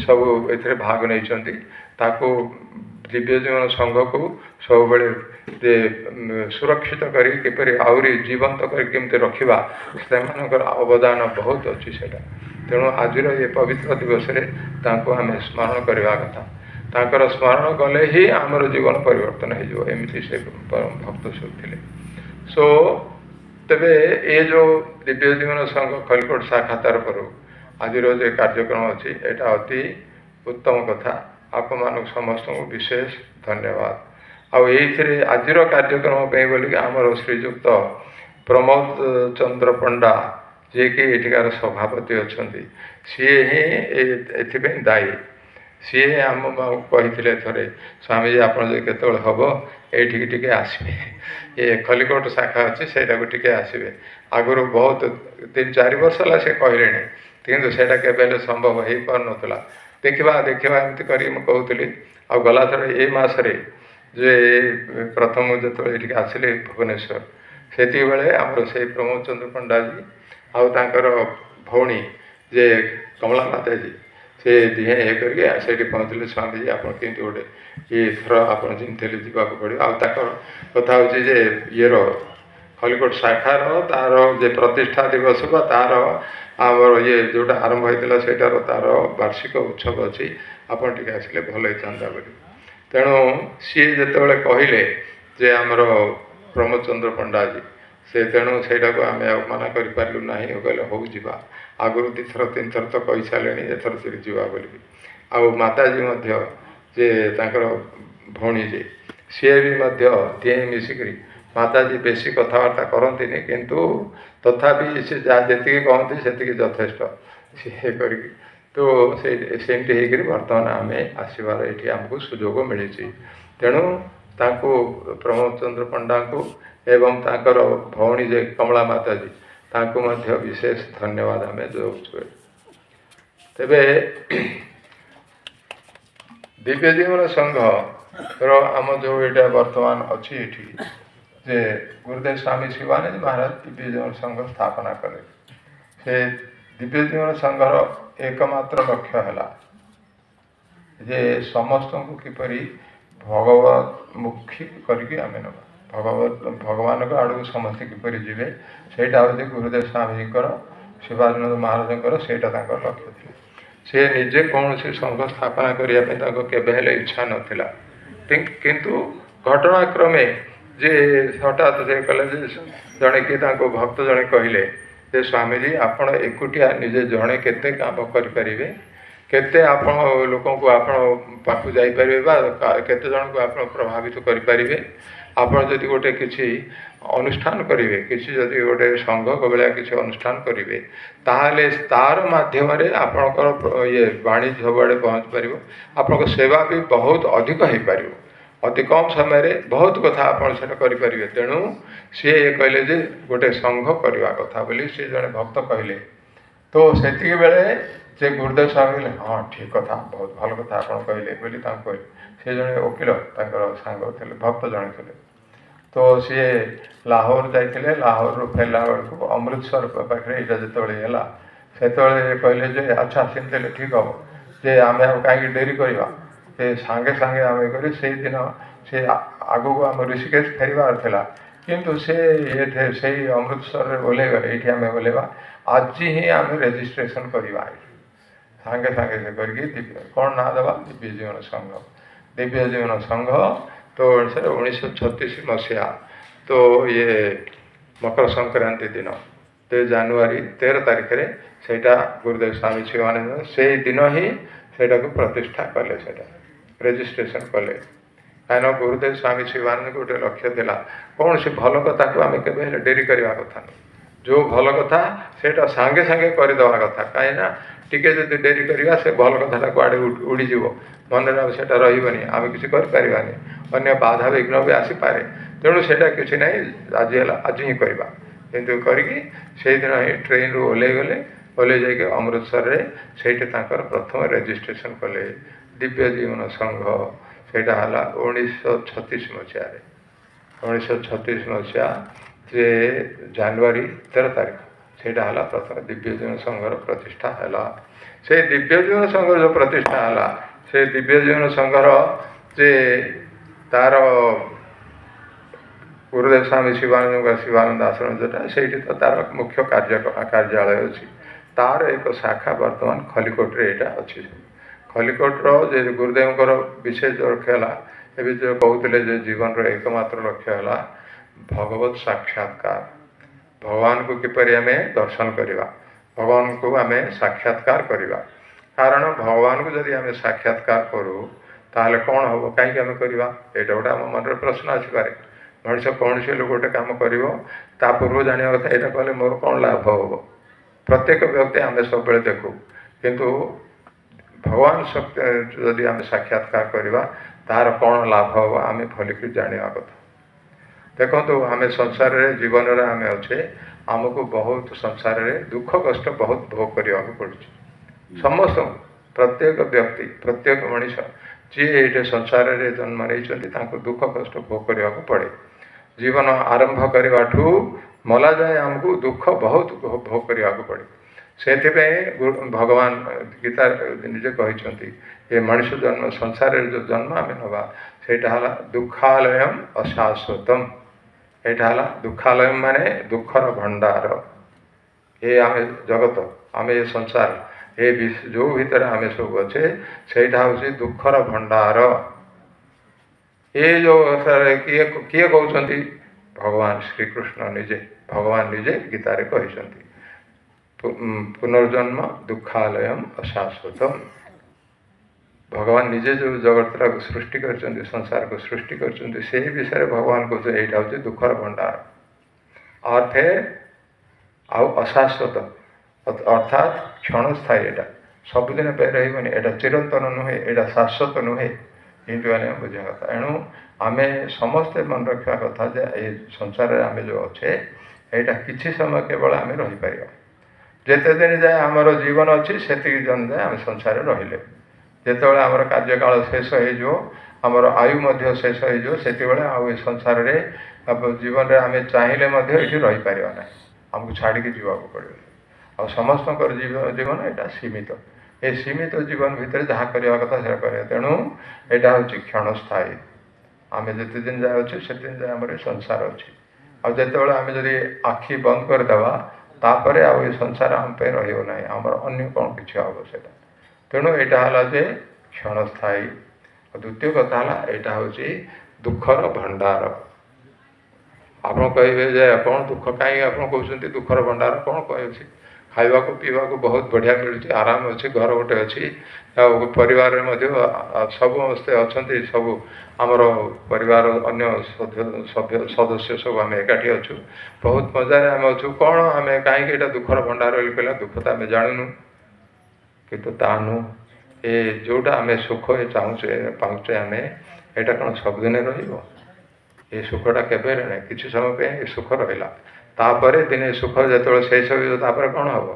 ସବୁ ଏଥିରେ ଭାଗ ନେଇଛନ୍ତି। ତାକୁ ଦିବ୍ୟଜୀବନ ସଂଘକୁ ସବୁବେଳେ ସୁରକ୍ଷିତ କରି କିପରି ଆହୁରି ଜୀବନ୍ତ କରି କେମିତି ରଖିବା, ସେମାନଙ୍କର ଅବଦାନ ବହୁତ ଅଛି ସେଇଟା। ତେଣୁ ଆଜିର ଏ ପବିତ୍ର ଦିବସରେ ତାଙ୍କୁ ଆମେ ସ୍ମରଣ କରିବା କଥା। ତାଙ୍କର ସ୍ମରଣ କଲେ ହିଁ ଆମର ଜୀବନ ପରିବର୍ତ୍ତନ ହେଇଯିବ, ଏମିତି ସେ ଭକ୍ତ ସବୁ ଥିଲେ। ତେବେ ଏ ଯେଉଁ ଦିବ୍ୟଜୀବନ ସଂଘ ଖଲିକୋଟ ଶାଖା ତରଫରୁ ଆଜିର ଯେ କାର୍ଯ୍ୟକ୍ରମ ଅଛି, ଏଇଟା ଅତି ଉତ୍ତମ କଥା। ଆପଣମାନଙ୍କୁ ସମସ୍ତଙ୍କୁ ବିଶେଷ ଧନ୍ୟବାଦ। ଆଉ ଏଇଥିରେ ଆଜିର କାର୍ଯ୍ୟକ୍ରମ ପାଇଁ ବୋଲିକି ଆମର ଶ୍ରୀଯୁକ୍ତ ପ୍ରମୋଦ ଚନ୍ଦ୍ର ପଣ୍ଡା, ଯିଏକି ଏଠିକାର ସଭାପତି ଅଛନ୍ତି, ସିଏ ହିଁ ଏଥିପାଇଁ ଦାୟୀ। ସିଏ ଆମକୁ କହିଥିଲେ ଥରେ, ସ୍ୱାମୀଜୀ ଆପଣ ଯଦି କେତେବେଳେ ହେବ ଏଇଠିକି ଟିକେ ଆସିବେ, ଏ ଖଲିକୋଟ ଶାଖା ଅଛି ସେଇଟାକୁ ଟିକେ ଆସିବେ। ଆଗରୁ ବହୁତ 3-4 ବର୍ଷ ହେଲା ସେ କହିଲେଣି, କିନ୍ତୁ ସେଇଟା କେବେ ହେଲେ ସମ୍ଭବ ହେଇପାରୁନଥିଲା। ଦେଖିବା ଏମିତି କରି ମୁଁ କହୁଥିଲି। ଆଉ ଗଲାଥର ଏ ମାସରେ ଯେ ପ୍ରଥମ ଯେତେବେଳେ ଏଠିକି ଆସିଲେ ଭୁବନେଶ୍ୱର, ସେତିକିବେଳେ ଆମର ସେଇ ପ୍ରମୋଦ ଚନ୍ଦ୍ର ପଣ୍ଡାଜୀ ଆଉ ତାଙ୍କର ଭଉଣୀ ଯେ କମଳା ମାତାଜୀ, ସେ ଦିହେଁ କରିକି ସେଇଠି ପହଞ୍ଚିଲେ। ସ୍ୱାମୀଜୀ ଆପଣ କେମିତି ଗୋଟେ ଏଥର ଆପଣ ଚିନ୍ତିଥିଲେ ଯିବାକୁ ପଡ଼ିବ। ଆଉ ତାଙ୍କର କଥା ହେଉଛି ଯେ ଇଏର ଖଲିକୋଟ ଶାଖାର ତା'ର ଯେ ପ୍ରତିଷ୍ଠା ଦିବସ ବା ତା'ର ଆମର ଯେଉଁଟା ଆରମ୍ଭ ହେଇଥିଲା ସେଇଟାର ତା'ର ବାର୍ଷିକ ଉତ୍ସବ ଅଛି, ଆପଣ ଟିକେ ଆସିଲେ ଭଲ ହେଇଥାନ୍ତା ବୋଲି। ତେଣୁ ସିଏ ଯେତେବେଳେ କହିଲେ ଯେ ଆମର ପ୍ରମୋଦ ଚନ୍ଦ୍ର ପଣ୍ଡାଜୀ ସେ ତେଣୁ ସେଇଟାକୁ ଆମେ ଆଉ ମନା କରିପାରିଲୁ ନାହିଁ। କହିଲେ ହଉ ଯିବା, ଆଗରୁ 2 ଥର 3 ଥର ତ କହିସାରିଲେଣି, ଏଥର ତିରି ଯିବା ବୋଲିକି। ଆଉ ମାତାଜୀ ମଧ୍ୟ ଯେ ତାଙ୍କର ଭଉଣୀ ଯେ ସିଏ ବି ମଧ୍ୟ ଦିହେଁ ମିଶିକରି, ମାତାଜୀ ବେଶୀ କଥାବାର୍ତ୍ତା କରନ୍ତିନି କିନ୍ତୁ ତଥାପି ସେ ଯାହା ଯେତିକି କହନ୍ତି ସେତିକି ଯଥେଷ୍ଟ ସିଏ କରିକି। ତ ସେମିତି ହେଇକରି ବର୍ତ୍ତମାନ ଆମେ ଆସିବାର ଏଠି ଆମକୁ ସୁଯୋଗ ମିଳିଛି। ତେଣୁ ତାଙ୍କୁ ପ୍ରମୋଦ ଚନ୍ଦ୍ର ପଣ୍ଡାଙ୍କୁ ଏବଂ ତାଙ୍କର ଭଉଣୀ ଯେ କମଳା ମାତାଜୀ ତାଙ୍କୁ ମଧ୍ୟ ବିଶେଷ ଧନ୍ୟବାଦ ଆମେ ଦେଉଛୁ। ତେବେ ଦିବ୍ୟ ଜୀବନ ସଂଘର ଆମ ଯେଉଁ ଏଇଟା ବର୍ତ୍ତମାନ ଅଛି ଏଠି ଯେ ଗୁରୁଦେବ ସ୍ୱାମୀ ଶିବାନନ୍ଦ ମହାରାଜ ଦିବ୍ୟ ଜୀବନ ସଂଘ ସ୍ଥାପନା କଲେ। ସେ ଦିବ୍ୟ ଜୀବନ ସଂଘର ଏକମାତ୍ର ଲକ୍ଷ୍ୟ ହେଲା ଯେ ସମସ୍ତଙ୍କୁ କିପରି ଭଗବତମୁଖୀ କରିକି ଆମେ ନେବା, ଭଗବାନଙ୍କ ଆଡ଼କୁ ସମସ୍ତେ କିପରି ଯିବେ, ସେଇଟା ହେଉଛି ଗୁରୁଦେବ ସ୍ୱାମୀଙ୍କର ଶିବାନନ୍ଦ ମହାରାଜଙ୍କର ସେଇଟା ତାଙ୍କର ଲକ୍ଷ୍ୟ ଥିଲା। ସେ ନିଜେ କୌଣସି ସଂଘ ସ୍ଥାପନା କରିବା ପାଇଁ ତାଙ୍କ କେବେ ହେଲେ ଇଚ୍ଛା ନଥିଲା, କିନ୍ତୁ ଘଟଣାକ୍ରମେ ଯେ ହଠାତ୍ ସେ କଲେ ଯେ ଜଣେ କିଏ ତାଙ୍କୁ ଭକ୍ତ ଜଣେ କହିଲେ ଯେ ସ୍ୱାମୀଜୀ ଆପଣ ଏକୁଟିଆ ନିଜେ ଜଣେ କେତେ କାମ କରିପାରିବେ, କେତେ ଆପଣ ଲୋକଙ୍କୁ ଆପଣ ପାଖକୁ ଯାଇପାରିବେ ବା କେତେ ଜଣଙ୍କୁ ଆପଣ ପ୍ରଭାବିତ କରିପାରିବେ। ଆପଣ ଯଦି ଗୋଟେ କିଛି ଅନୁଷ୍ଠାନ କରିବେ, କିଛି ଯଦି ଗୋଟେ ସଂଘ ଭଳିଆ କିଛି ଅନୁଷ୍ଠାନ କରିବେ, ତାହେଲେ ତାର ମାଧ୍ୟମରେ ଆପଣଙ୍କର ବାଣୀ ସବୁଆଡ଼େ ପହଞ୍ଚି ପାରିବ, ଆପଣଙ୍କ ସେବା ବି ବହୁତ ଅଧିକ ହେଇପାରିବ, ଅତି କମ୍ ସମୟରେ ବହୁତ କଥା ଆପଣ ସେଟା କରିପାରିବେ। ତେଣୁ ସିଏ କହିଲେ ଯେ ଗୋଟେ ସଂଘ କରିବା କଥା ବୋଲି ସିଏ ଜଣେ ଭକ୍ତ କହିଲେ। ତ ସେତିକି ବେଳେ ସେ ଗୁରୁଦେବ ସ୍ୱାମୀ କହିଲେ ହଁ ଠିକ୍ କଥା, ବହୁତ ଭଲ କଥା ଆପଣ କହିଲେ ବୋଲି ତାଙ୍କୁ କହିଲେ। ସେ ଜଣେ ଓକିଲ ତାଙ୍କର ସାଙ୍ଗ ଥିଲେ, ଭକ୍ତ ଜଣେ ଥିଲେ। ତ ସିଏ ଲାହୋର ଯାଇଥିଲେ, ଲାହୋରରୁ ଫେରିଲା ବେଳକୁ ଅମୃତସର ପାଖରେ ଏଇଟା ଯେତେବେଳେ ହେଲା ସେତେବେଳେ କହିଲେ ଯେ ଆଚ୍ଛା ସେମିତି ହେଲେ ଠିକ୍ ହେବ ଯେ ଆମେ ଆଉ କାହିଁକି ଡେରି କରିବା, ସେ ସାଙ୍ଗେ ସାଙ୍ଗେ ଆମେ କରି ସେଇଦିନ ସେ ଆଗକୁ ଆମ ଋଷିକେଶ ଫେରିବାର ଥିଲା, କିନ୍ତୁ ସେ ସେଇ ଅମୃତସରରେ ଓହ୍ଲେଇଗଲେ, ଏଇଠି ଆମେ ଓହ୍ଲେଇବା, ଆଜି ହିଁ ଆମେ ରେଜିଷ୍ଟ୍ରେସନ୍ କରିବା। ସାଙ୍ଗେ ସାଙ୍ଗେ ସେ କରିକି କ'ଣ ନାଁ ଦେବା, ଦିବ୍ୟ ଜୀବନ ସଂଘ। ଦିବ୍ୟ ଜୀବନ ସଂଘ ତ ଓଡ଼ିଶାରେ 1936 ମସିହା ତ ମକର ସଂକ୍ରାନ୍ତି ଦିନ ଜାନୁଆରୀ 13 ତାରିଖରେ ସେଇଟା ଗୁରୁଦେବ ସ୍ୱାମୀ ଶିବାନନ୍ଦ ସେଇ ଦିନ ହିଁ ସେଇଟାକୁ ପ୍ରତିଷ୍ଠା କଲେ, ସେଇଟା ରେଜିଷ୍ଟ୍ରେସନ୍ କଲେ। କାହିଁକିନା ଗୁରୁଦେବ ସ୍ୱାମୀ ଶିବାନନ୍ଦଙ୍କୁ ଗୋଟେ ଲକ୍ଷ୍ୟ ଥିଲା, କୌଣସି ଭଲ କଥାକୁ ଆମେ କେବେ ହେଲେ ଡେରି କରିବା କଥା ନୁହେଁ, ଯେଉଁ ଭଲ କଥା ସେଇଟା ସାଙ୍ଗେ ସାଙ୍ଗେ କରିଦେବା କଥା। କାହିଁକିନା ଟିକେ ଯଦି ଡେରି କରିବା ସେ ଭଲ କଥାଟା କୁଆଡ଼େ ଉଡ଼ିଯିବ, ମନରେ ଆଉ ସେଇଟା ରହିବନି, ଆମେ କିଛି କରିପାରିବାନି, ଅନ୍ୟ ବାଧା ବିଘ୍ନ ବି ଆସିପାରେ। ତେଣୁ ସେଇଟା କିଛି ନାହିଁ, ଆଜି ହେଲା ଆଜି ହିଁ କରିବା। କିନ୍ତୁ କରିକି ସେଇଦିନ ହିଁ ଟ୍ରେନ୍ରୁ ଓହ୍ଲେଇଗଲେ, ଓହ୍ଲେଇ ଯାଇକି ଅମୃତସରରେ ସେଇଠି ତାଙ୍କର ପ୍ରଥମ ରେଜିଷ୍ଟ୍ରେସନ୍ କଲେ ଦିବ୍ୟ ଜୀବନ ସଂଘ। ସେଇଟା ହେଲା 1936 ମସିହାରେ, 1936 ମସିହା ଯେ ଜାନୁଆରୀ 13 ତାରିଖ ସେଇଟା ହେଲା ପ୍ରଥମେ ଦିବ୍ୟ ଜୀବନ ସଂଘର ପ୍ରତିଷ୍ଠା ହେଲା। ସେଇ ଦିବ୍ୟ ଜୀବନ ସଂଘର ଯେଉଁ ପ୍ରତିଷ୍ଠା ହେଲା, ସେ ଦିବ୍ୟ ଜୀବନ ସଂଘର ଯେ ତାର ଗୁରୁଦେବ ସ୍ୱାମୀ ଶିବାନନ୍ଦ ଆଶ୍ରମ ଯେଉଁଟା ସେଇଠି ତ ତାର ମୁଖ୍ୟ କାର୍ଯ୍ୟାଳୟ ଅଛି, ତାର ଏକ ଶାଖା ବର୍ତ୍ତମାନ ଖଲିକୋଟରେ ଏଇଟା ଅଛି। ଖଲିକୋଟର ଯେ ଗୁରୁଦେବଙ୍କର ବିଶେଷ ଲକ୍ଷ୍ୟ ହେଲା, ଏବେ ଯେଉଁ କହୁଥିଲେ ଯେ ଜୀବନର ଏକମାତ୍ର ଲକ୍ଷ୍ୟ ହେଲା ଭଗବତ ସାକ୍ଷାତକାର, ଭଗବାନଙ୍କୁ କିପରି ଆମେ ଦର୍ଶନ କରିବା, ଭଗବାନଙ୍କୁ ଆମେ ସାକ୍ଷାତକାର କରିବା। କାରଣ ଭଗବାନଙ୍କୁ ଯଦି ଆମେ ସାକ୍ଷାତକାର କରୁ ତାହେଲେ କ'ଣ ହେବ, କାହିଁକି ଆମେ କରିବା, ଏଇଟା ଗୋଟେ ଆମ ମନରେ ପ୍ରଶ୍ନ ଆସିପାରେ। ମଣିଷ କୌଣସି ଲୋକ ଗୋଟେ କାମ କରିବ ତା ପୂର୍ବରୁ ଜାଣିବା କଥା ଏଇଟା କଲେ ମୋର କ'ଣ ଲାଭ ହେବ। ପ୍ରତ୍ୟେକ ବ୍ୟକ୍ତି ଆମେ ସବୁବେଳେ ଦେଖୁ, କିନ୍ତୁ ଭଗବାନ ଯଦି ଆମେ ସାକ୍ଷାତକାର କରିବା ତାହାର କ'ଣ ଲାଭ ହେବ ଆମେ ଭଲିକି ଜାଣିବା କଥା। ଦେଖନ୍ତୁ ଆମେ ସଂସାରରେ ଜୀବନରେ ଆମେ ଅଛେ, ଆମକୁ ବହୁତ ସଂସାରରେ ଦୁଃଖ କଷ୍ଟ ବହୁତ ଭୋଗ କରିବାକୁ ପଡ଼ୁଛି ସମସ୍ତଙ୍କୁ, ପ୍ରତ୍ୟେକ ବ୍ୟକ୍ତି ପ୍ରତ୍ୟେକ ମଣିଷ ଯିଏ ଏଇଠି ସଂସାରରେ ଜନ୍ମ ନେଇଛନ୍ତି ତାଙ୍କୁ ଦୁଃଖ କଷ୍ଟ ଭୋଗ କରିବାକୁ ପଡ଼େ। ଜୀବନ ଆରମ୍ଭ କରିବାଠୁ ମଲା ଯାଏ ଆମକୁ ଦୁଃଖ ବହୁତ ଭୋଗ କରିବାକୁ ପଡ଼େ। ସେଥିପାଇଁ ଭଗବାନ ଗୀତା ନିଜେ କହିଛନ୍ତି ଏ ମଣିଷ ଜନ୍ମ ସଂସାରରେ ଯେଉଁ ଜନ୍ମ ଆମେ ନେବା ସେଇଟା ହେଲା ଦୁଃଖାଲୟମ୍ ଅଶାଶ୍ୱତମ୍। ଏଇଟା ହେଲା ଦୁଃଖାଲୟମ୍ ମାନେ ଦୁଃଖର ଭଣ୍ଡାର। ଆମେ ଜଗତ, ଆମେ ଏ ସଂସାର, ଯେଉଁ ଭିତରେ ଆମେ ସବୁ ଅଛେ ସେଇଟା ହେଉଛି ଦୁଃଖର ଭଣ୍ଡାର। ଏ ଯେଉଁ ଅବସ୍ଥାରେ କିଏ କହୁଛନ୍ତି? ଭଗବାନ ଶ୍ରୀକୃଷ୍ଣ ନିଜେ, ଭଗବାନ ନିଜେ ଗୀତାରେ କହିଛନ୍ତି ପୁନର୍ଜନ୍ମ ଦୁଃଖାଲୟମ୍ ଅଶାଶ୍ୱତମ୍। ଭଗବାନ ନିଜେ ଯେଉଁ ଜଗତଟାକୁ ସୃଷ୍ଟି କରିଛନ୍ତି, ସଂସାରକୁ ସୃଷ୍ଟି କରିଛନ୍ତି, ସେହି ବିଷୟରେ ଭଗବାନ କହୁଛନ୍ତି ଏଇଟା ହେଉଛି ଦୁଃଖର ଭଣ୍ଡାର। ଆଉ ଅଶାଶ୍ୱତ ଅର୍ଥାତ୍ କ୍ଷଣସ୍ଥାୟୀ। ଏଇଟା ସବୁଦିନ ପାଇଁ ରହିବନି, ଏଇଟା ଚିରନ୍ତନ ନୁହେଁ, ଏଇଟା ଶାଶ୍ୱତ ନୁହେଁ। ଏମିତି ମାନେ ବୁଝିବା କଥା। ଏଣୁ ଆମେ ସମସ୍ତେ ମନେ ରଖିବା କଥା ଯେ ଏ ସଂସାରରେ ଆମେ ଯେଉଁ ଅଛେ ଏଇଟା କିଛି ସମୟ କେବଳ ଆମେ ରହିପାରିବା। ଯେତେ ଦିନ ଯାଏ ଆମର ଜୀବନ ଅଛି ସେତିକି ଦିନ ଯାଏ ଆମେ ସଂସାରରେ ରହିଲେ। ଯେତେବେଳେ ଆମର କାର୍ଯ୍ୟକାଳ ଶେଷ ହେଇଯିବ, ଆମର ଆୟୁ ମଧ୍ୟ ଶେଷ ହେଇଯିବ, ସେତେବେଳେ ଆଉ ଏ ସଂସାରରେ ଜୀବନରେ ଆମେ ଚାହିଁଲେ ମଧ୍ୟ ଏଠି ରହିପାରିବା ନାହିଁ, ଆମକୁ ଛାଡ଼ିକି ଯିବାକୁ ପଡ଼ିବ। ଆଉ ସମସ୍ତଙ୍କର ଜୀବନ ଏଇଟା ସୀମିତ। ଏ ସୀମିତ ଜୀବନ ଭିତରେ ଯାହା କରିବା କଥା ସେଟା କରିବା। ତେଣୁ ଏଇଟା ହେଉଛି କ୍ଷଣସ୍ଥାୟୀ। ଆମେ ଯେତେ ଦିନ ଯାଏ ଅଛୁ ସେତେ ଦିନ ଯାଏ ଆମର ଏ ସଂସାର ଅଛି। ଆଉ ଯେତେବେଳେ ଆମେ ଯଦି ଆଖି ବନ୍ଦ କରିଦେବା ତାପରେ ଆଉ ଏ ସଂସାର ଆମ ପାଇଁ ରହିବ ନାହିଁ, ଆମର ଅନ୍ୟ କ'ଣ କିଛି ହେବ ସେଇଟା। ତେଣୁ ଏଇଟା ହେଲା ଯେ କ୍ଷଣସ୍ଥାୟୀ। ଆଉ ଦ୍ୱିତୀୟ କଥା ହେଲା ଏଇଟା ହେଉଛି ଦୁଃଖର ଭଣ୍ଡାର। ଆପଣ କହିବେ ଯେ ଆପଣ ଦୁଃଖ କାହିଁକି ଆପଣ କହୁଛନ୍ତି ଦୁଃଖର ଭଣ୍ଡାର କ'ଣ କହିଛି? ଖାଇବାକୁ ପିଇବାକୁ ବହୁତ ବଢ଼ିଆ ମିଳୁଛି, ଆରାମ ଅଛି, ଘର ଗୋଟେ ଅଛି, ଆଉ ପରିବାରରେ ମଧ୍ୟ ସମସ୍ତେ ଅଛନ୍ତି। ସବୁ ଆମର ପରିବାର ଅନ୍ୟ ସଦସ୍ୟ ସବୁ ଆମେ ଏକାଠି ଅଛୁ, ବହୁତ ମଜାରେ ଆମେ ଅଛୁ। କ'ଣ ଆମେ କାହିଁକି ଏଇଟା ଦୁଃଖର ଭଣ୍ଡାର ବୋଲି କହିଲା? ଦୁଃଖ ତ ଆମେ ଜାଣୁନୁ, କିନ୍ତୁ ତା ନୁହଁ। ଏ ଯେଉଁଟା ଆମେ ସୁଖ ଚାହୁଁଛେ ପାଉଛେ ଆମେ, ଏଇଟା କ'ଣ ସବୁଦିନେ ରହିବ? ଏ ସୁଖଟା କେବେ ନାହିଁ, କିଛି ସମୟ ପାଇଁ ଏ ସୁଖ ରହିଲା, ତାପରେ ଦିନେ ସୁଖ ଯେତେବେଳେ ଶେଷ ହୋଇଯିବ ତାପରେ କ'ଣ ହେବ?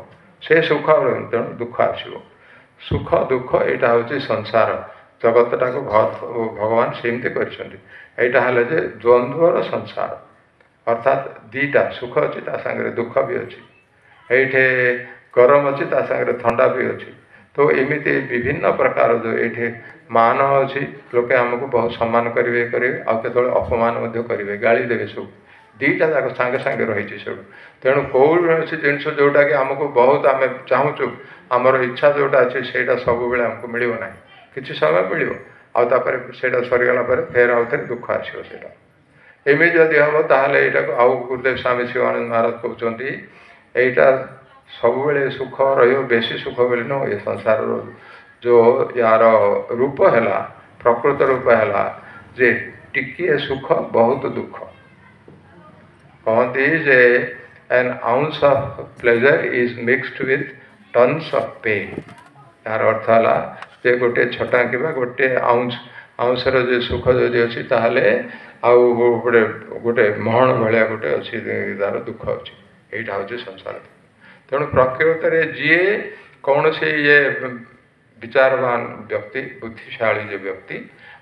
ସେ ସୁଖ ଆଉ ରହିବ, ତେଣୁ ଦୁଃଖ ଆସିବ। ସୁଖ ଦୁଃଖ ଏଇଟା ହେଉଛି ସଂସାର ଜଗତଟାକୁ ଭଗବାନ ସେମିତି କରିଛନ୍ତି। ଏଇଟା ହେଲେ ଯେ ଦ୍ୱନ୍ଦ୍ୱର ସଂସାର, ଅର୍ଥାତ୍ ଦୁଇଟା ସୁଖ ଅଛି ତା ସାଙ୍ଗରେ ଦୁଃଖ ବି ଅଛି। ଏଇଠି ଗରମ ଅଛି ତା ସାଙ୍ଗରେ ଥଣ୍ଡା ବି ଅଛି। ତ ଏମିତି ବିଭିନ୍ନ ପ୍ରକାର ଯେଉଁ ଏଇଠି ମାନ ଅଛି, ଲୋକେ ଆମକୁ ବହୁତ ସମ୍ମାନ କରିବେ ଆଉ କେତେବେଳେ ଅପମାନ ମଧ୍ୟ କରିବେ, ଗାଳି ଦେବେ। ସବୁ ଦୁଇଟା ଯାକ ସାଙ୍ଗେ ସାଙ୍ଗେ ରହିଛି ସବୁ। ତେଣୁ କୌଣସି ଜିନିଷ ଯେଉଁଟାକି ଆମକୁ ବହୁତ ଆମେ ଚାହୁଁଛୁ, ଆମର ଇଚ୍ଛା ଯେଉଁଟା ଅଛି ସେଇଟା ସବୁବେଳେ ଆମକୁ ମିଳିବ ନାହିଁ, କିଛି ସମୟ ମିଳିବ, ଆଉ ତାପରେ ସେଇଟା ସରିଗଲା ପରେ ଫେର ଆଉ ଥରେ ଦୁଃଖ ଆସିବ ସେଇଟା। ଏମିତି ଯଦି ହେବ ତାହେଲେ ଏଇଟାକୁ ଆଉ ଗୁରୁଦେବ ସ୍ୱାମୀ ଶିବାନନ୍ଦ ମହାରାଜ କହୁଛନ୍ତି ଏଇଟା ସବୁବେଳେ ସୁଖ ରହିବ, ବେଶୀ ସୁଖ ବୋଲି ନୁହଁ। ଏ ସଂସାରର ଯେଉଁ ୟାର ରୂପ ହେଲା, ପ୍ରକୃତ ରୂପ ହେଲା ଯେ ଟିକିଏ ସୁଖ ବହୁତ ଦୁଃଖ। କହନ୍ତି ଯେ an ounce of pleasure is mixed with tons of pain। ତାର ଅର୍ଥ ହେଲା ଯେ ଗୋଟେ ଛୋଟା କିମ୍ବା ଗୋଟେ ଆଉଁସର ଯେ ସୁଖ ଯଦି ଅଛି ତାହେଲେ ଆଉ ଗୋଟେ ମହଣ ଭଳିଆ ଗୋଟେ ଅଛି, ତାର ଦୁଃଖ ଅଛି। ଏଇଟା ହେଉଛି ସଂସାର। ତେଣୁ ପ୍ରକୃତରେ ଯିଏ କୌଣସି ବିଚାରବାନ ବ୍ୟକ୍ତି, ବୁଦ୍ଧିଶାଳୀ ଯେ ବ୍ୟକ୍ତି,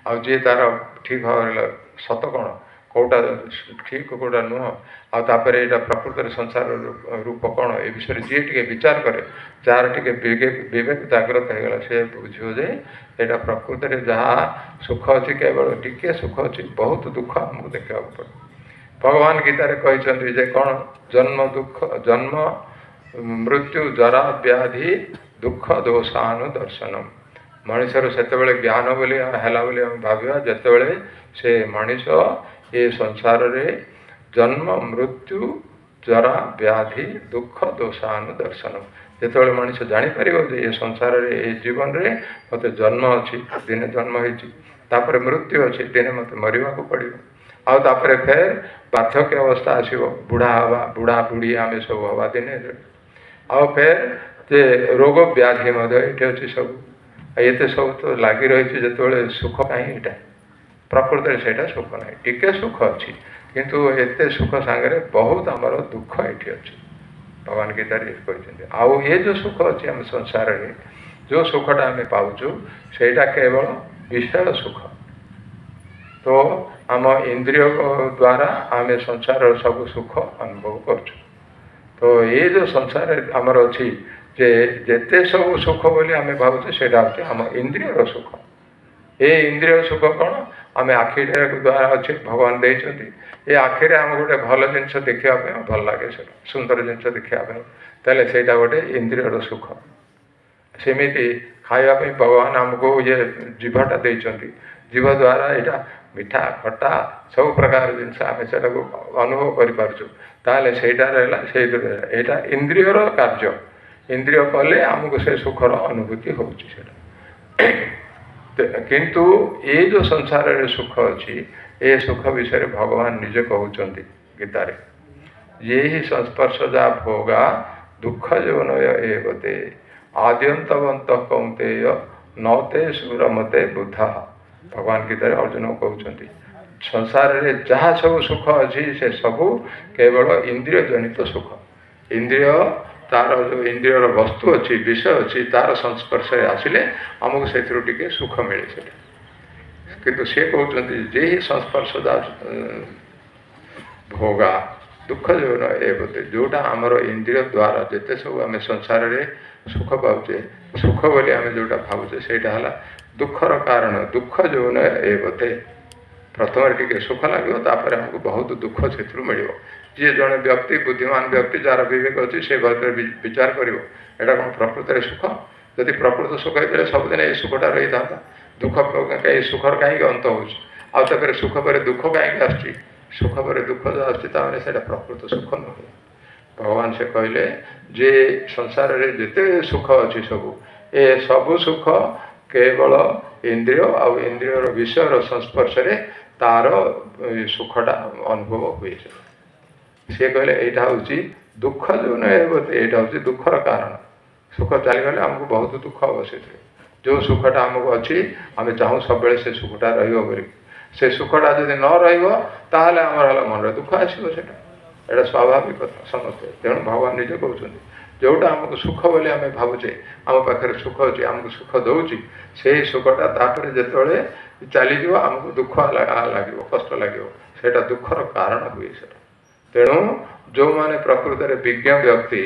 ଆଉ ଯିଏ ତାର ଠିକ୍ ଭାବରେ ସତ କ'ଣ, କେଉଁଟା ଠିକ୍ କେଉଁଟା ନୁହଁ, ଆଉ ତାପରେ ଏଇଟା ପ୍ରକୃତରେ ସଂସାରର ରୂପ କ'ଣ, ଏ ବିଷୟରେ ଯିଏ ଟିକେ ବିଚାର କରେ, ଯାହାର ଟିକେ ବିବେକ ଜାଗ୍ରତ ହେଇଗଲା, ସେ ବୁଝିବ ଯେ ଏଇଟା ପ୍ରକୃତରେ ଯାହା ସୁଖ ଅଛି କେବଳ ଟିକିଏ ସୁଖ ଅଛି, ବହୁତ ଦୁଃଖ ଆମକୁ ଦେଖିବାକୁ ପଡ଼େ। ଭଗବାନ ଗୀତାରେ କହିଛନ୍ତି ଯେ କ'ଣ, ଜନ୍ମ ମୃତ୍ୟୁ ଜରା ବ୍ୟାଧି ଦୁଃଖ ଦୋଷାନୁଦର୍ଶନମ୍। ମଣିଷର ସେତେବେଳେ ଜ୍ଞାନ ବୋଲି ହେଲା ବୋଲି ଆମେ ଭାବିବା ଯେତେବେଳେ ସେ ମଣିଷ ଏ ସଂସାରରେ ଜନ୍ମ ମୃତ୍ୟୁ ଜରା ବ୍ୟାଧି ଦୁଃଖ ଦୋଷାନୁଦର୍ଶନମ୍, ଯେତେବେଳେ ମଣିଷ ଜାଣିପାରିବ ଯେ ଏ ସଂସାରରେ ଏ ଜୀବନରେ ମୋତେ ଜନ୍ମ ଅଛି, ଦିନେ ଜନ୍ମ ହେଇଛି, ତାପରେ ମୃତ୍ୟୁ ଅଛି, ଦିନେ ମୋତେ ମରିବାକୁ ପଡ଼ିବ, ଆଉ ତାପରେ ଫେର ବାର୍ଦ୍ଧକ୍ୟ ଅବସ୍ଥା ଆସିବ, ବୁଢ଼ା ବୁଢ଼ୀ ଆମେ ସବୁ ହେବା ଦିନେ, ଆଉ ଫେର ଯେ ରୋଗ ବ୍ୟାଧି ମଧ୍ୟ ଏଇଠି ଅଛି ସବୁ। ଏତେ ସବୁ ତ ଲାଗି ରହିଛି, ଯେତେବେଳେ ସୁଖ କାହିଁ ଏଇଟା? ପ୍ରକୃତରେ ସେଇଟା ସୁଖ ନାହିଁ, ଟିକେ ସୁଖ ଅଛି, କିନ୍ତୁ ଏତେ ସୁଖ ସାଙ୍ଗରେ ବହୁତ ଆମର ଦୁଃଖ ଏଇଠି ଅଛି। ଭଗବାନ ଗୀତାରେ କହିଛନ୍ତି। ଆଉ ଏ ଯେଉଁ ସୁଖ ଅଛି ଆମ ସଂସାରରେ, ଯେଉଁ ସୁଖଟା ଆମେ ପାଉଛୁ ସେଇଟା କେବଳ ବିଷୟ ସୁଖ। ତ ଆମ ଇନ୍ଦ୍ରିୟ ଦ୍ୱାରା ଆମେ ସଂସାରର ସବୁ ସୁଖ ଅନୁଭବ କରୁଛୁ। ତ ଏ ଯେଉଁ ସଂସାରରେ ଆମର ଅଛି ଯେ ଯେତେ ସବୁ ସୁଖ ବୋଲି ଆମେ ଭାବୁଛୁ ସେଇଟା ହେଉଛି ଆମ ଇନ୍ଦ୍ରିୟର ସୁଖ। ଏ ଇନ୍ଦ୍ରିୟ ସୁଖ କ'ଣ? ଆମେ ଆଖିଟା ଦ୍ୱାରା ଅଛି, ଭଗବାନ ଦେଇଛନ୍ତି। ଏ ଆଖିରେ ଆମକୁ ଗୋଟେ ଭଲ ଜିନିଷ ଦେଖିବା ପାଇଁ ଭଲ ଲାଗେ, ସେଟା ସୁନ୍ଦର ଜିନିଷ ଦେଖିବା ପାଇଁ, ତାହେଲେ ସେଇଟା ଗୋଟେ ଇନ୍ଦ୍ରିୟର ସୁଖ। ସେମିତି ଖାଇବା ପାଇଁ ଭଗବାନ ଆମକୁ ଜିଭଟା ଦେଇଛନ୍ତି, जीव द्वारा यहाँ मिठा खटा सब प्रकार जिनस आम से अनुभव करा इंद्रियर कार्य इंद्रिय कले आमको से सुखर अनुभूति होची किंतु ये जो संसार रे सुख अच्छी ये सुख विषय भगवान निजे कहते गीतार ये ही संस्पर्शजा भोगा दुख जौनय एवते आद्यंतवंत कौंतेय नौते सुरमते बुद्धा भगवान गीतार अर्जुन कहते संसार रे जहाँ सब सुख अच्छी से सबू केवल इंद्रिय जनित सुख इंद्रिय तार जो इंद्रियर वस्तु अच्छी विषय अच्छी तार संस्पर्श आसिले आमको से सुख मिले से किंतु सी कहते जे ही संस्पर्शदा भोगा दुख जो एवते जोटा आमर इंद्रिय द्वारा जिते सब आम संसार रे सुख पाचे सुख बोली आम जोटा भावचे से दुखर कारण दुख जो एवते प्रथम टे सुख लगे तापर आमको बहुत दुख से मिल जी जड़े व्यक्ति बुद्धिमान व्यक्ति जार विवेक अच्छी से विचार कर कौन प्रकृत सुख जदि प्रकृत सुख होते सबुदिन ये सुखटा रही था दुख कहीं सुखर कहीं अंत हो सुख पर दुख कहीं आसुच्ची सुख पर दुख जो आसने से प्रकृत सुख नुह भगवान से कहले जे संसार रे जिते सुख अच्छी सबू ए सबू सुख केवल इंद्रिय आउ इंद्रियर विषयर संस्पर्श तार सुखटा अनुभव हुए सी कहले यहाँ हूँ दुख जो यहाँ हूँ दुखर कारण सुख चलीगले आमको बहुत दुख हम से जो सुखटा आमको अच्छी आम चाहूँ सब से सुखटा से सुखटा जब न रमर मन दुख आसो से स्वाभाविक कथा समस्ते तेणु भगवान निजे कहते जोटा आमको सुख बोली आम भावुचे आम पाखे सुख अच्छी आमको सुख दौची से सुखटा तापर जिते चलीज आमको दुख लगे कष्ट लगे से दुखर कारण हुए से तेणु जो माने प्रकृत विज्ञ व्यक्ति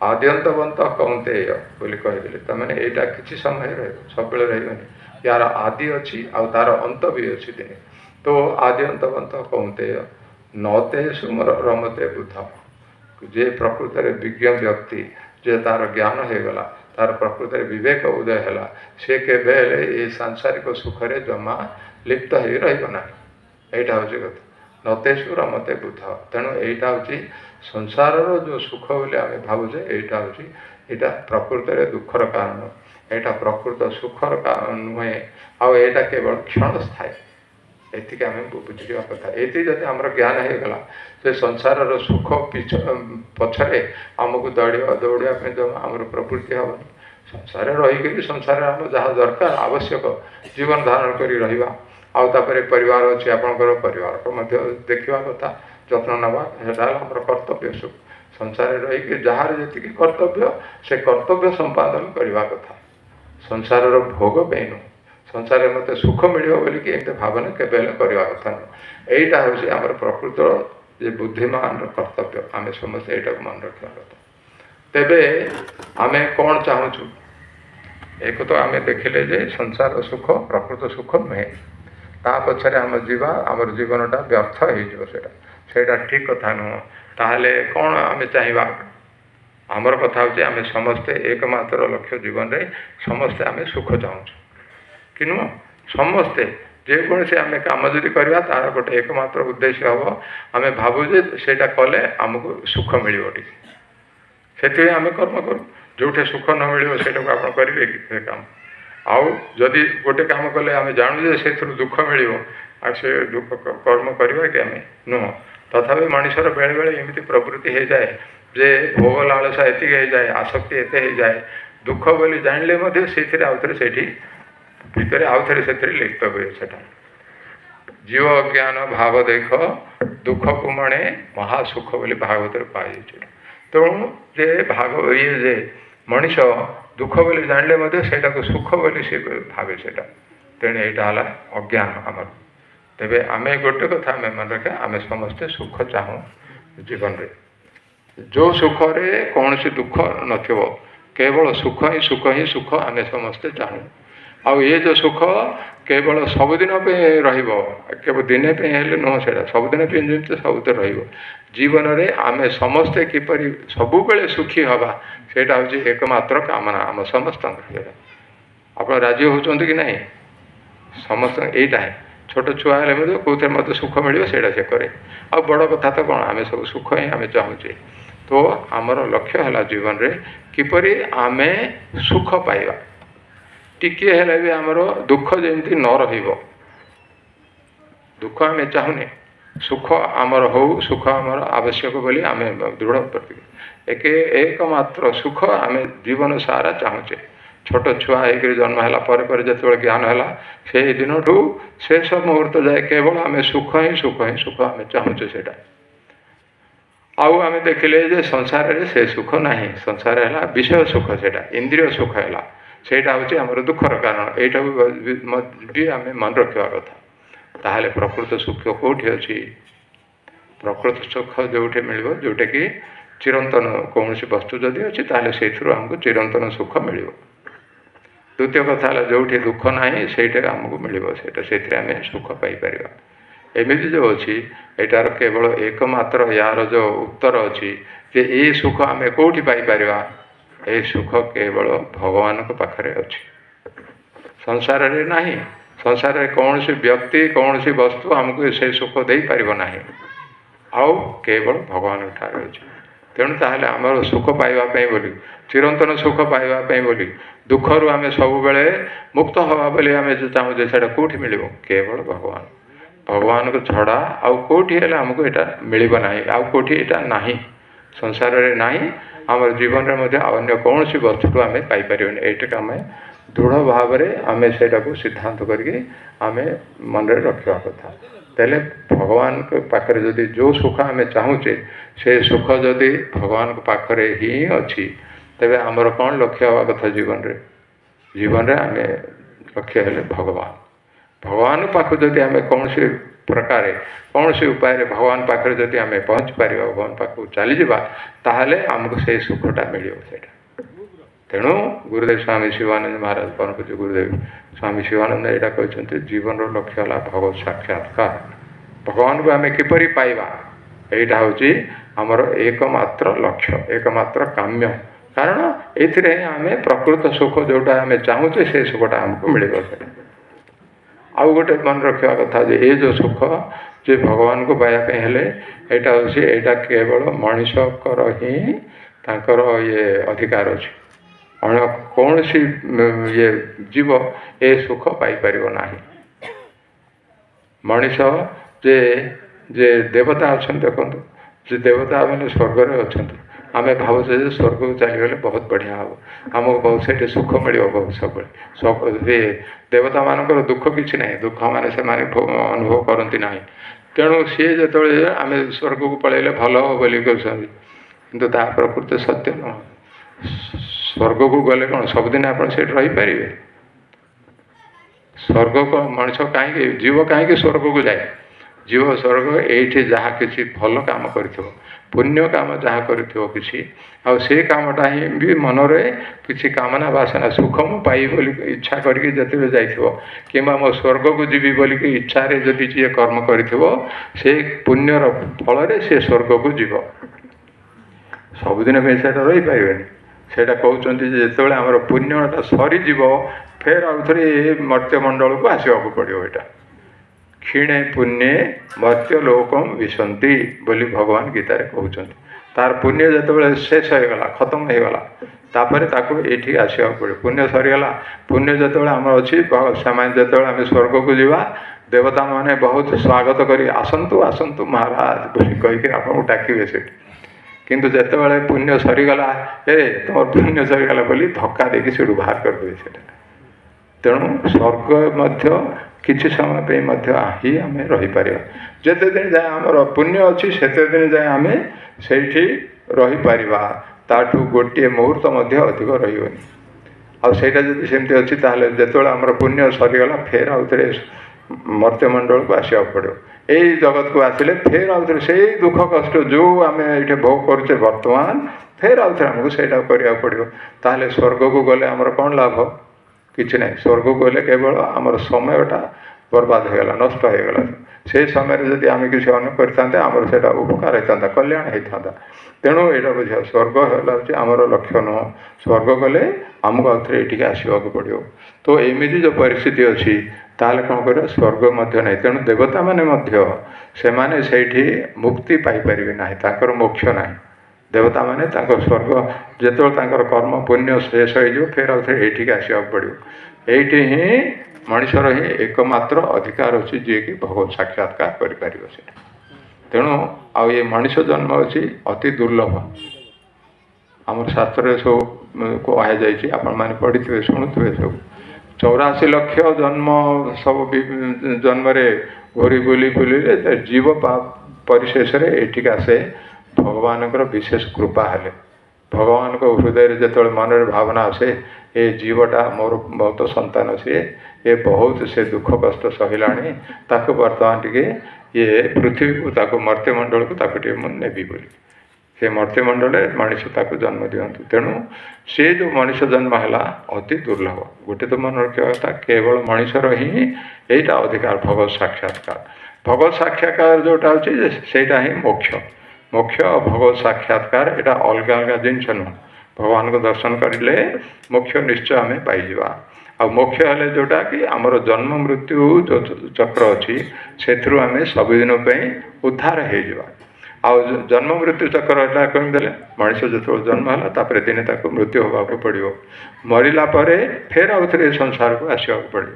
आद्यंतवंत कौंतेय बोली कहते तमें यहाँ किसी समय सब रही यार आदि अच्छी आउ तार अंत भी अच्छी दिने तो आद्यंतवंत कौंतेय नौते सुमर रमते बुद्ध जे प्रकृत विज्ञ व्यक्ति जे तार ज्ञान हो गला तार प्रकृत विवेक उदय है से केवे ये सांसारिक सुखरे जमा लिप्त हो रहा यहाँ हूँ कथा नतेषु रमते बुद्ध तेणु यहाँ हूँ संसार जो सुख बोली आम भावुचे यहाँ हूँ यहाँ प्रकृत दुखर कारण यहाँ प्रकृत सुखर नुहे आटा केवल क्षण स्थायी एति आम बुझा कथा ये जब आम ज्ञान हो गला से संसार सुख पछरे आमको दौड़ापी जो आम प्रवृत्ति हेनी संसार रहीकि संसार आम जहाँ दरकार आवश्यक जीवन धारण कर रहा आउे परिवार अच्छी आपंकर परिवार को देखा कथा जत्न नवा आम कर्तव्य सुख संसार रहीकि जार जी कर्तव्य से कर्तव्य संपादन करने कथा संसार भोग पे नुह संसार मत सुख मिल बोल कि भावना केवे करवा कथा नुह यहीटा हूँ आम प्रकृत जे बुद्धिमान कर्तव्य आम समस्त यहाँ मन रखा कथा तेबे आम कौन चाहूँ एक तो आम देखिले जे संसार सुख प्रकृत सुख नुहे ता पछरे आम जीवा आमर जीवनटा व्यर्थ होटा ठीक कथा नुह ताहले कौन आम चाहिए आमर कथा हूँ आम समस्ते एकमात्र लक्ष्य जीवन रे समस्ते आम सुख चाहूँ कि नुह समस्ते जेकोसी आम कम जदि करवा तार गोटे एकमात्र उद्देश्य हम आम भावुजे से कले आमको सुख मिल से आम कर्म करूँ जोटे सुख न मिल से आप करेंगे कि काम आउ जदि गोटे काम कले आम जानू से दुख मिल से दुख कर्म करवा कि आम नुह तथापि मनुष्यर बेले बेले एमती प्रवृत्ति हो जाए जे भोग लालसा एति हो जाए आसक्ति एत हो जाए दुख बोली जानले से आउे से भितर आउे से लिप्त हुए से जीव अज्ञान भाव देख दुख को मणे महासुख बोली भागवत पाई तेणु जे भाग ये जे मनीष दुख बोली जानले से सुख बोली सी भावे से तेणु यहाँ अज्ञान आमर तेबे आम गोटे कथा आम मन रखे आम समस्ते सुख चाहूँ जीवन रे जो सुख रे कौन सी दुख नथिबो केवल सुख ही सुख आम समस्ते चाहूँ आउ ये जो सुख केवल सबुदिन पे रहिबो केवल दिने पे हेले नुह से सबुदिन पे जेमती सबुते रहिबो जीवन रे आम समस्ते किपरि सबुबेले सुखी हवा सेटा हूँ एकमात्र कामना आम समस्त आप राजी होचंती कि नहीं ସମସ୍ତ ଏଇଟା ହିଁ ଛୋଟ ଛୁଆ ହେଲେ ମଧ୍ୟ କେଉଁଥିରେ ମୋତେ ସୁଖ ମିଳିବ ସେଇଟା ସେ କରେ। ଆଉ ବଡ଼ କଥା ତ କ'ଣ, ଆମେ ସବୁ ସୁଖ ହିଁ ଆମେ ଚାହୁଁଛେ। ତ ଆମର ଲକ୍ଷ୍ୟ ହେଲା ଜୀବନରେ କିପରି ଆମେ ସୁଖ ପାଇବା, ଟିକିଏ ହେଲେ ବି ଆମର ଦୁଃଖ ଯେମିତି ନ ରହିବ। ଦୁଃଖ ଆମେ ଚାହୁଁନେ, ସୁଖ ଆମର ହଉ, ସୁଖ ଆମର ଆବଶ୍ୟକ ବୋଲି ଆମେ ଦୃଢ଼ ଏକମାତ୍ର ସୁଖ ଆମେ ଜୀବନ ସାରା ଚାହୁଁଛେ। ଛୋଟ ଛୁଆ ହେଇକରି ଜନ୍ମ ହେଲା ପରେ ପରେ ଯେତେବେଳେ ଜ୍ଞାନ ହେଲା, ସେହି ଦିନଠୁ ଶେଷ ମୁହୂର୍ତ୍ତ ଯାଏ କେବଳ ଆମେ ସୁଖ ହିଁ ସୁଖ ହିଁ ସୁଖ ଆମେ ଚାହୁଁଛେ ସେଇଟା। ଆଉ ଆମେ ଦେଖିଲେ ଯେ ସଂସାରରେ ସେ ସୁଖ ନାହିଁ। ସଂସାର ହେଲା ବିଷୟ ସୁଖ, ସେଇଟା ଇନ୍ଦ୍ରିୟ ସୁଖ ହେଲା, ସେଇଟା ହେଉଛି ଆମର ଦୁଃଖର କାରଣ। ଏଇଟାକୁ ବି ଆମେ ମନେ ରଖିବା କଥା। ତାହେଲେ ପ୍ରକୃତ ସୁଖ କେଉଁଠି ଅଛି? ପ୍ରକୃତ ସୁଖ ଯେଉଁଠି ମିଳିବ, ଯେଉଁଟାକି ଚିରନ୍ତନ କୌଣସି ବସ୍ତୁ ଯଦି ଅଛି ତାହେଲେ ସେଇଥିରୁ ଆମକୁ ଚିରନ୍ତନ ସୁଖ ମିଳିବ। ଦ୍ୱିତୀୟ କଥା ହେଲା ଯେଉଁଠି ଦୁଃଖ ନାହିଁ ସେଇଟା ଆମକୁ ମିଳିବ, ସେଇଥିରେ ଆମେ ସୁଖ ପାଇପାରିବା। ଏମିତି ଯେଉଁ ଅଛି, ଏଇଟାର କେବଳ ଏକମାତ୍ର ୟାର ଯେଉଁ ଉତ୍ତର ଅଛି ଯେ ଏଇ ସୁଖ ଆମେ କେଉଁଠି ପାଇପାରିବା? ଏହି ସୁଖ କେବଳ ଭଗବାନଙ୍କ ପାଖରେ ଅଛି, ସଂସାରରେ ନାହିଁ। ସଂସାରରେ କୌଣସି ବ୍ୟକ୍ତି କୌଣସି ବସ୍ତୁ ଆମକୁ ସେ ସୁଖ ଦେଇପାରିବ ନାହିଁ, ଆଉ କେବଳ ଭଗବାନଙ୍କ ଠାରେ ଅଛି। ତେଣୁ ତାହେଲେ ଆମର ସୁଖ ପାଇବା ପାଇଁ ବୋଲି, ଚିରନ୍ତନ ସୁଖ ପାଇବା ପାଇଁ ବୋଲି, ଦୁଃଖରୁ ଆମେ ସବୁବେଳେ ମୁକ୍ତ ହେବା ବୋଲି ଆମେ ଯେଉଁ ଚାହୁଁଛେ, ସେଇଟା କେଉଁଠି ମିଳିବ? କେବଳ ଭଗବାନ। ଭଗବାନଙ୍କ ଛଡ଼ା ଆଉ କେଉଁଠି ହେଲେ ଆମକୁ ଏଇଟା ମିଳିବ ନାହିଁ, ଆଉ କେଉଁଠି ଏଇଟା ନାହିଁ। ସଂସାରରେ ନାହିଁ, ଆମର ଜୀବନରେ ମଧ୍ୟ ଅନ୍ୟ କୌଣସି ବସ୍ତୁକୁ ଆମେ ପାଇପାରିବାନି। ଏଇଟାକୁ ଆମେ ଦୃଢ଼ ଭାବରେ ଆମେ ସେଇଟାକୁ ସିଦ୍ଧାନ୍ତ କରିକି ଆମେ ମନରେ ରଖିବା କଥା। ତାହେଲେ ଭଗବାନଙ୍କ ପାଖରେ ଯଦି ଯେଉଁ ସୁଖ ଆମେ ଚାହୁଁଛେ, ସେ ସୁଖ ଯଦି ଭଗବାନଙ୍କ ପାଖରେ ହିଁ ଅଛି, ତେବେ ଆମର କ'ଣ ଲକ୍ଷ୍ୟ ହେବା କଥା ଜୀବନରେ? ଜୀବନରେ ଆମେ ଲକ୍ଷ୍ୟ ହେଲେ ଭଗବାନ। ଭଗବାନଙ୍କ ପାଖକୁ ଯଦି ଆମେ କୌଣସି ପ୍ରକାରେ କୌଣସି ଉପାୟରେ ଭଗବାନ ପାଖରେ ଯଦି ଆମେ ପହଞ୍ଚି ପାରିବା, ଭଗବାନ ପାଖକୁ ଚାଲିଯିବା, ତାହେଲେ ଆମକୁ ସେଇ ସୁଖଟା ମିଳିବ ସେଇଟା। ତେଣୁ ଗୁରୁଦେବ ସ୍ୱାମୀ ଶିବାନନ୍ଦ ମହାରାଜ, ପରମ ପୂଜ୍ୟ ଗୁରୁଦେବ ସ୍ୱାମୀ ଶିବାନନ୍ଦ ଏଇଟା କହିଛନ୍ତି, ଜୀବନର ଲକ୍ଷ୍ୟ ହେଲା ଭଗବତ ସାକ୍ଷାତକାର। ଭଗବାନଙ୍କୁ ଆମେ କିପରି ପାଇବା, ଏଇଟା ହେଉଛି ଆମର ଏକମାତ୍ର ଲକ୍ଷ୍ୟ, ଏକମାତ୍ର କାମ୍ୟ। କାରଣ ଏଇଥିରେ ହିଁ ଆମେ ପ୍ରକୃତ ସୁଖ ଯେଉଁଟା ଆମେ ଚାହୁଁଛେ, ସେ ସୁଖଟା ଆମକୁ ମିଳିବ ସେଇଟା। ଆଉ ଗୋଟେ ମନେ ରଖିବା କଥା ଯେ ଏ ଯେଉଁ ସୁଖ ଯେ ଭଗବାନଙ୍କୁ ପାଇବା ପାଇଁ ହେଲେ ଏଇଟା ହେଉଛି, ଏଇଟା କେବଳ ମଣିଷଙ୍କର ହିଁ ତାଙ୍କର ଅଧିକାର ଅଛି। ଅନ୍ୟ କୌଣସି ଜୀବ ଏ ସୁଖ ପାଇପାରିବ ନାହିଁ। ମଣିଷ ଯେ ଦେବତା ଅଛନ୍ତି, ଦେଖନ୍ତୁ, ଯେ ଦେବତା ମାନେ ସ୍ୱର୍ଗରେ ଅଛନ୍ତି। ଆମେ ଭାବୁଛେ ଯେ ସ୍ୱର୍ଗକୁ ଚାଲିଗଲେ ବହୁତ ବଢ଼ିଆ ହେବ, ଆମକୁ ବହୁତ ସେଇଠି ସୁଖ ମିଳିବ ବହୁତ ସବୁବେଳେ। ଦେବତାମାନଙ୍କର ଦୁଃଖ କିଛି ନାହିଁ, ଦୁଃଖ ମାନେ ସେମାନେ ଅନୁଭବ କରନ୍ତି ନାହିଁ। ତେଣୁ ସିଏ ଯେତେବେଳେ ଆମେ ସ୍ୱର୍ଗକୁ ପଳେଇଲେ ଭଲ ହେବ ବୋଲି କହୁଛନ୍ତି, କିନ୍ତୁ ତାହା ପ୍ରକୃତ ସତ୍ୟ ନୁହଁ। ସ୍ୱର୍ଗକୁ ଗଲେ କ'ଣ ସବୁଦିନ ଆପଣ ସେଇଠି ରହିପାରିବେ? ସ୍ୱର୍ଗକୁ ମଣିଷ କାହିଁକି, ଜୀବ କାହିଁକି ସ୍ୱର୍ଗକୁ ଯାଏ? ଜୀବ ସ୍ୱର୍ଗ ଏଇଠି ଯାହା କିଛି ଭଲ କାମ କରିଥିବ, ପୁଣ୍ୟ କାମ ଯାହା କରିଥିବ କିଛି, ଆଉ ସେ କାମଟା ହିଁ ବି ମନରେ କିଛି କାମନା ବାସନା, ସୁଖ ମୁଁ ପାଇବି ବୋଲି ଇଚ୍ଛା କରିକି ଯେତେବେଳେ ଯାଇଥିବ, କିମ୍ବା ମୋ ସ୍ୱର୍ଗକୁ ଯିବି ବୋଲିକି ଇଚ୍ଛାରେ ଯଦି ଯିଏ କର୍ମ କରିଥିବ, ସେ ପୁଣ୍ୟର ଫଳରେ ସେ ସ୍ୱର୍ଗକୁ ଯିବ। ସବୁଦିନ ପାଇଁ ସେଇଟା ରହିପାରିବେନି। ସେଇଟା କହୁଛନ୍ତି ଯେ ଯେତେବେଳେ ଆମର ପୁଣ୍ୟଟା ସରିଯିବ, ଫେର ଆଉ ଥରେ ଏ ମର୍ତ୍ତ୍ୟମଣ୍ଡଳକୁ ଆସିବାକୁ ପଡ଼ିବ। ଏଇଟା କ୍ଷୀଣେ ପୁଣ୍ୟେ ମର୍ତ୍ତ୍ୟ ଲୋକମ୍ ବିଶନ୍ତି ବୋଲି ଭଗବାନ ଗୀତାରେ କହୁଛନ୍ତି। ତାର ପୁଣ୍ୟ ଯେତେବେଳେ ଶେଷ ହେଇଗଲା, ଖତମ ହେଇଗଲା, ତାପରେ ତାକୁ ଏଇଠିକି ଆସିବାକୁ ପଡ଼ିବ। ପୁଣ୍ୟ ସରିଗଲା, ପୁଣ୍ୟ ଯେତେବେଳେ ଆମର ଅଛି, ସେମାନେ ଯେତେବେଳେ ଆମେ ସ୍ୱର୍ଗକୁ ଯିବା, ଦେବତାମାନେ ବହୁତ ସ୍ୱାଗତ କରି ଆସନ୍ତୁ ଆସନ୍ତୁ ମହାରାଜ ବୋଲି କହିକି ଆପଣଙ୍କୁ ଡାକିବେ ସେଠି। କିନ୍ତୁ ଯେତେବେଳେ ପୁଣ୍ୟ ସରିଗଲା, ତୁମର ପୁଣ୍ୟ ସରିଗଲା ବୋଲି ଧକ୍କା ଦେଇକି ସେଠୁ ବାହାର କରିଦେବେ ସେଇଟା। ତେଣୁ ସ୍ୱର୍ଗ ମଧ୍ୟ କିଛି ସମୟ ପାଇଁ ମଧ୍ୟ ହିଁ ଆମେ ରହିପାରିବା। ଯେତେ ଦିନ ଯାଏ ଆମର ପୁଣ୍ୟ ଅଛି, ସେତେ ଦିନ ଯାଏ ଆମେ ସେଇଠି ରହିପାରିବା। ତାଠୁ ଗୋଟିଏ ମୁହୂର୍ତ୍ତ ମଧ୍ୟ ଅଧିକ ରହିବନି। ଆଉ ସେଇଟା ଯଦି ସେମିତି ଅଛି, ତାହେଲେ ଯେତେବେଳେ ଆମର ପୁଣ୍ୟ ସରିଗଲା, ଫେର ଆଉ ଥରେ ମର୍ତ୍ତ୍ୟମଣ୍ଡଳକୁ ଆସିବାକୁ ପଡ଼ିବ। ଏଇ ଜଗତକୁ ଆସିଲେ ଫେର ଆଉ ଥରେ ସେଇ ଦୁଃଖ କଷ୍ଟ ଯେଉଁ ଆମେ ଏଇଠି ଭୋଗ କରୁଛେ ବର୍ତ୍ତମାନ, ଫେର ଆଉ ଥରେ ଆମକୁ ସେଇଟା କରିବାକୁ ପଡ଼ିବ। ତାହେଲେ ସ୍ୱର୍ଗକୁ ଗଲେ ଆମର କ'ଣ ଲାଭ? କିଛି ନାହିଁ। ସ୍ୱର୍ଗକୁ ଗଲେ କେବଳ ଆମର ସମୟଟା बर्बाद होगला नष्ट होगला से समय जदि आम किसी अन्न करते आमर से उपकार होता कल्याण होता तेणु यहाँ बुझा स्वर्ग है आमर लक्ष्य नुह स्वर्ग गले आमको आउे ये आसवाक पड़ो तो एमती जो परिस्थिति अच्छी ताल कौन कर स्वर्ग नहीं तेणु देवता मैंने से मुक्ति पाइपर ना मोक्ष ना देवता मैंने स्वर्ग जो कर्म पुण्य शेष हो फिर आउे ये आसवाक पड़ो ये ही मनीषर ही एकमात्र अधिकार अच्छी जी कि भगवत साक्षात्कार कर तेणु आ ये मनीष जन्म अच्छी अति दुर्लभ आम शास्त्र सब कहुई आपण मैंने पढ़ी थे शुणुवे सब 84 लक्ष जन्म सब जन्म घोरी बुली बुली जीव परिशेष ये आसे भगवान विशेष कृपा हेले भगवान को हृदय जो मन भावना आसे ये जीवटा मोर बहुत संतान सी ये बहुत से दुख कष्ट सहिलाणी ताको वर्तमान टिके ये पृथ्वी को ताको मर्त्यमंडल को ताको टे नेबी बोली से मर्त्यमंडल मनीष ताको जन्म दिंतु तेणु से जो मनीष जन्म है अति दुर्लभ गोटे तो मन रखा कथा केवल मनीषर ही यहीटा अधिकार भगवत साक्षात्कार जोटा अच्छे सेटा ही मोक्ष मोक्ष भगवत साक्षात्कार यहाँ अलग अलग जिनस नुह भगवान को दर्शन करें मोक्ष निश्चय आम पाइबा आ मोक्ष है जोटा कि आमर जन्म मृत्यु जो चक्र अच्छी से आम सबुदिन उद्धार हो जन्म मृत्यु चक्र है कहीदेले मनीष जो जन्म है दिने ताको मृत्यु होगा पड़ो मरला फिर आउ थे संसार को आसवाक पड़े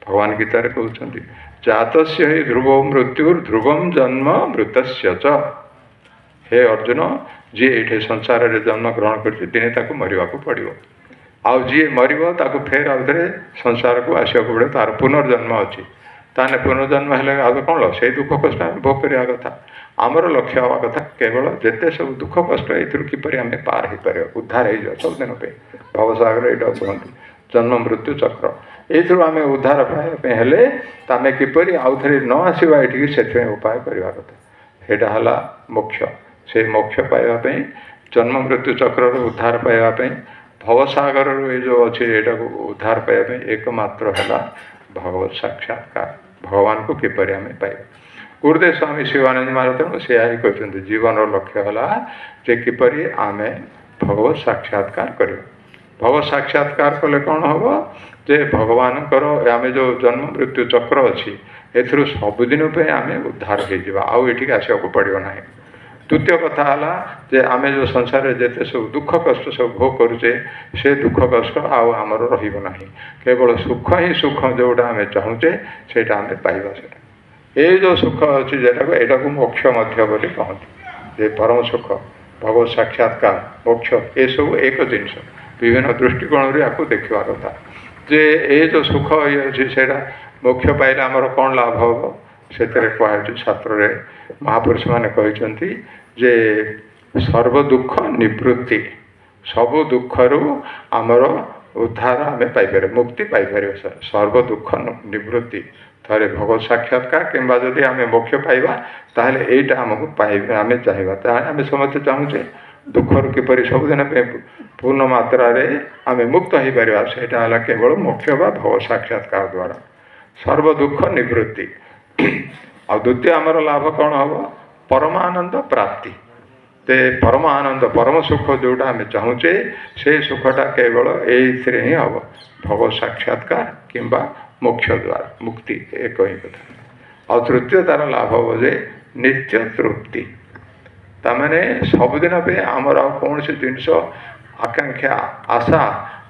भगवान गीतार कहते जात ही ध्रुव मृत्यु ध्रुवम जन्म मृत हे अर्जुन जी ये संसार में जन्म ग्रहण कर दिने ताको मरवाक पड़ो आउ जी मर फिर आउ थे संसार को आसवाक पड़े तार पुनर्जन्म अच्छी ताने पुनर्जन्म है आगे कौन से दुख कष्ट आम भोग करवा कथा आमर लक्ष्य हवा कथा केवल जिते सब दुख कष्ट किपर आम पार हो पार उद्धार हो सब दिन पे भवसागर यहाँ कहते जन्म मृत्यु चक्र ये आम उद्धार पाइबा आम किपर आउ थे न आसवा ये से उपाय करवा कथा यहाँ है मोक्ष से मोक्ष पाइबापी जन्म मृत्यु चक्र उद्धार पाइबापी भवसागर ये जो अच्छे यहाँ को उद्धार पाइबापी एकमात्र है भगवत साक्षात्कार भगवान को किपर आम पाइबा गुरुदेव स्वामी शिवानंद महाराज तेणु से ही कहते जीवन लक्ष्य है किपर आम भगवत साक्षात्कार कर भगवत साक्षात्कार कले कौन हम जे भगवान आम जो जन्म मृत्यु चक्र अच्छी ए सबुदिन आम उद्धार हो ये आसवाक पड़ो ना द्वितीय कथा है जे आम जो संसार में जिते सब दुख कष्ट सब भोग करुचे से दुख कष्ट आमर रहा केवल सुख ही सुख जोटा आम चाहूचे से आम पाइबा से ये जो सुख अच्छी जेटा यहाँ को मोक्ष कहते जे परम सुख भगवत साक्षात्कार मोक्ष ये सब एक जिनस विभिन्न दृष्टिकोण या देखा कथा जे ये जो सुख ये अच्छी से मोक्ष पाइले आमर कौन लाभ हम से कहु शास्त्र रे महापुरुष मैंने कहते जे सर्व दुख निवृत्ति सबु दुखर आमर उद्धार आम पाइपर मुक्ति पाइपर सर्व दुख निवृत्ति थे भगवत साक्षात्कार किंबा जदि आम मोक्ष पाइबा ताहले एटा आमको पाइबा आम चाहिए आम समस्त चाहूचे दुखर किपर सबुदिन पूर्ण मात्रा आम मुक्त हो पार से केवल मोक्ष बा भगवत साक्षात्कार द्वारा सर्व दुख निवृत्ति आ द्वितीय आमर लाभ कौन हम परमानंद प्राप्ति ते परम आनंद परम सुख जोटा आम चाहूचे से सुखटा केवल ये ही हम भगवत साक्षात्कार किंबा मोक्ष द्वारा मुक्ति एक ही कथा आ तृतीय तार लाभ हम जे नित्य तृप्ति तमें सबुदिन पे आमर कौन सी जिनस आकांक्षा आशा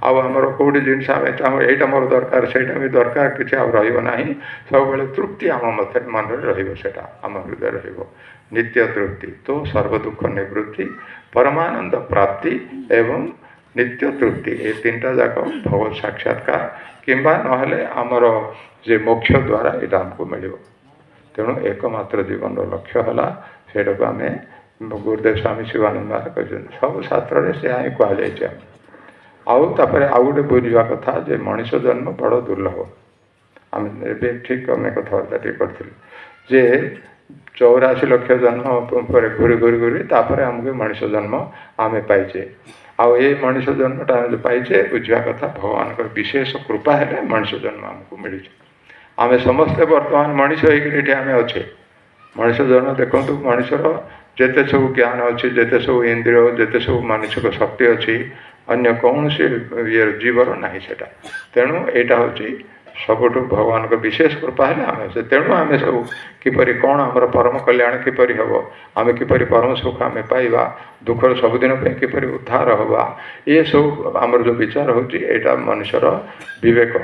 आमर कौटी जिनस आम चाहूँ यहाँ मोर दरकार से दरकार किसी रहा सब तृप्ति आम मत मन रहा आम हृदय रहा नित्य तृप्ति तो सर्व दुख निवृत्ति परमानंद प्राप्ति एवं नित्य तृप्ति ये तीनटा जाक भगवत साक्षात्कार किंबा नहले आमर जे मोक्ष द्वारा यहाँ आमको मिल तेणु एकमात्र जीवन लक्ष्य है सेटा को आम गुरुदेव स्वामी शिवानंद महाराज कहते सब शास्त्र से ही कहुई आउ गोटे बुझा कथा जे मनीष जन्म बड़ दुर्लभ आम ए ठीक आम कथबार्ता टे कर जे 84 लक्ष जन्म पर घूरी घूरी घूरी तापर आमको मनीष जन्म आम पाइचे आउ ये मनीष जन्मटा आम पाइचे बुझा कथा भगवान विशेष कृपा है मनीष जन्म आमको मिली आमे समस्ते वर्तमान मनीष होकर आमे अच्छे मनीष जन्म देखु मनीषर जिते सब ज्ञान अच्छी जिते सब इंद्रिय जिते सब मानसिक शक्ति अच्छी अन्य कौन से ये जीवर ना सेटा तेणु यहाँ हूँ सबुठ भगवान को विशेष कृपा है आम से तेणु आम सब किपरि कौन आमर परम कल्याण किपरि हम आम किपरि परम सुख आम पाइबा दुखर सबुदिन किपरि उद्धार हवा ये सब आमर जो विचार होता मनुष्यर विवेक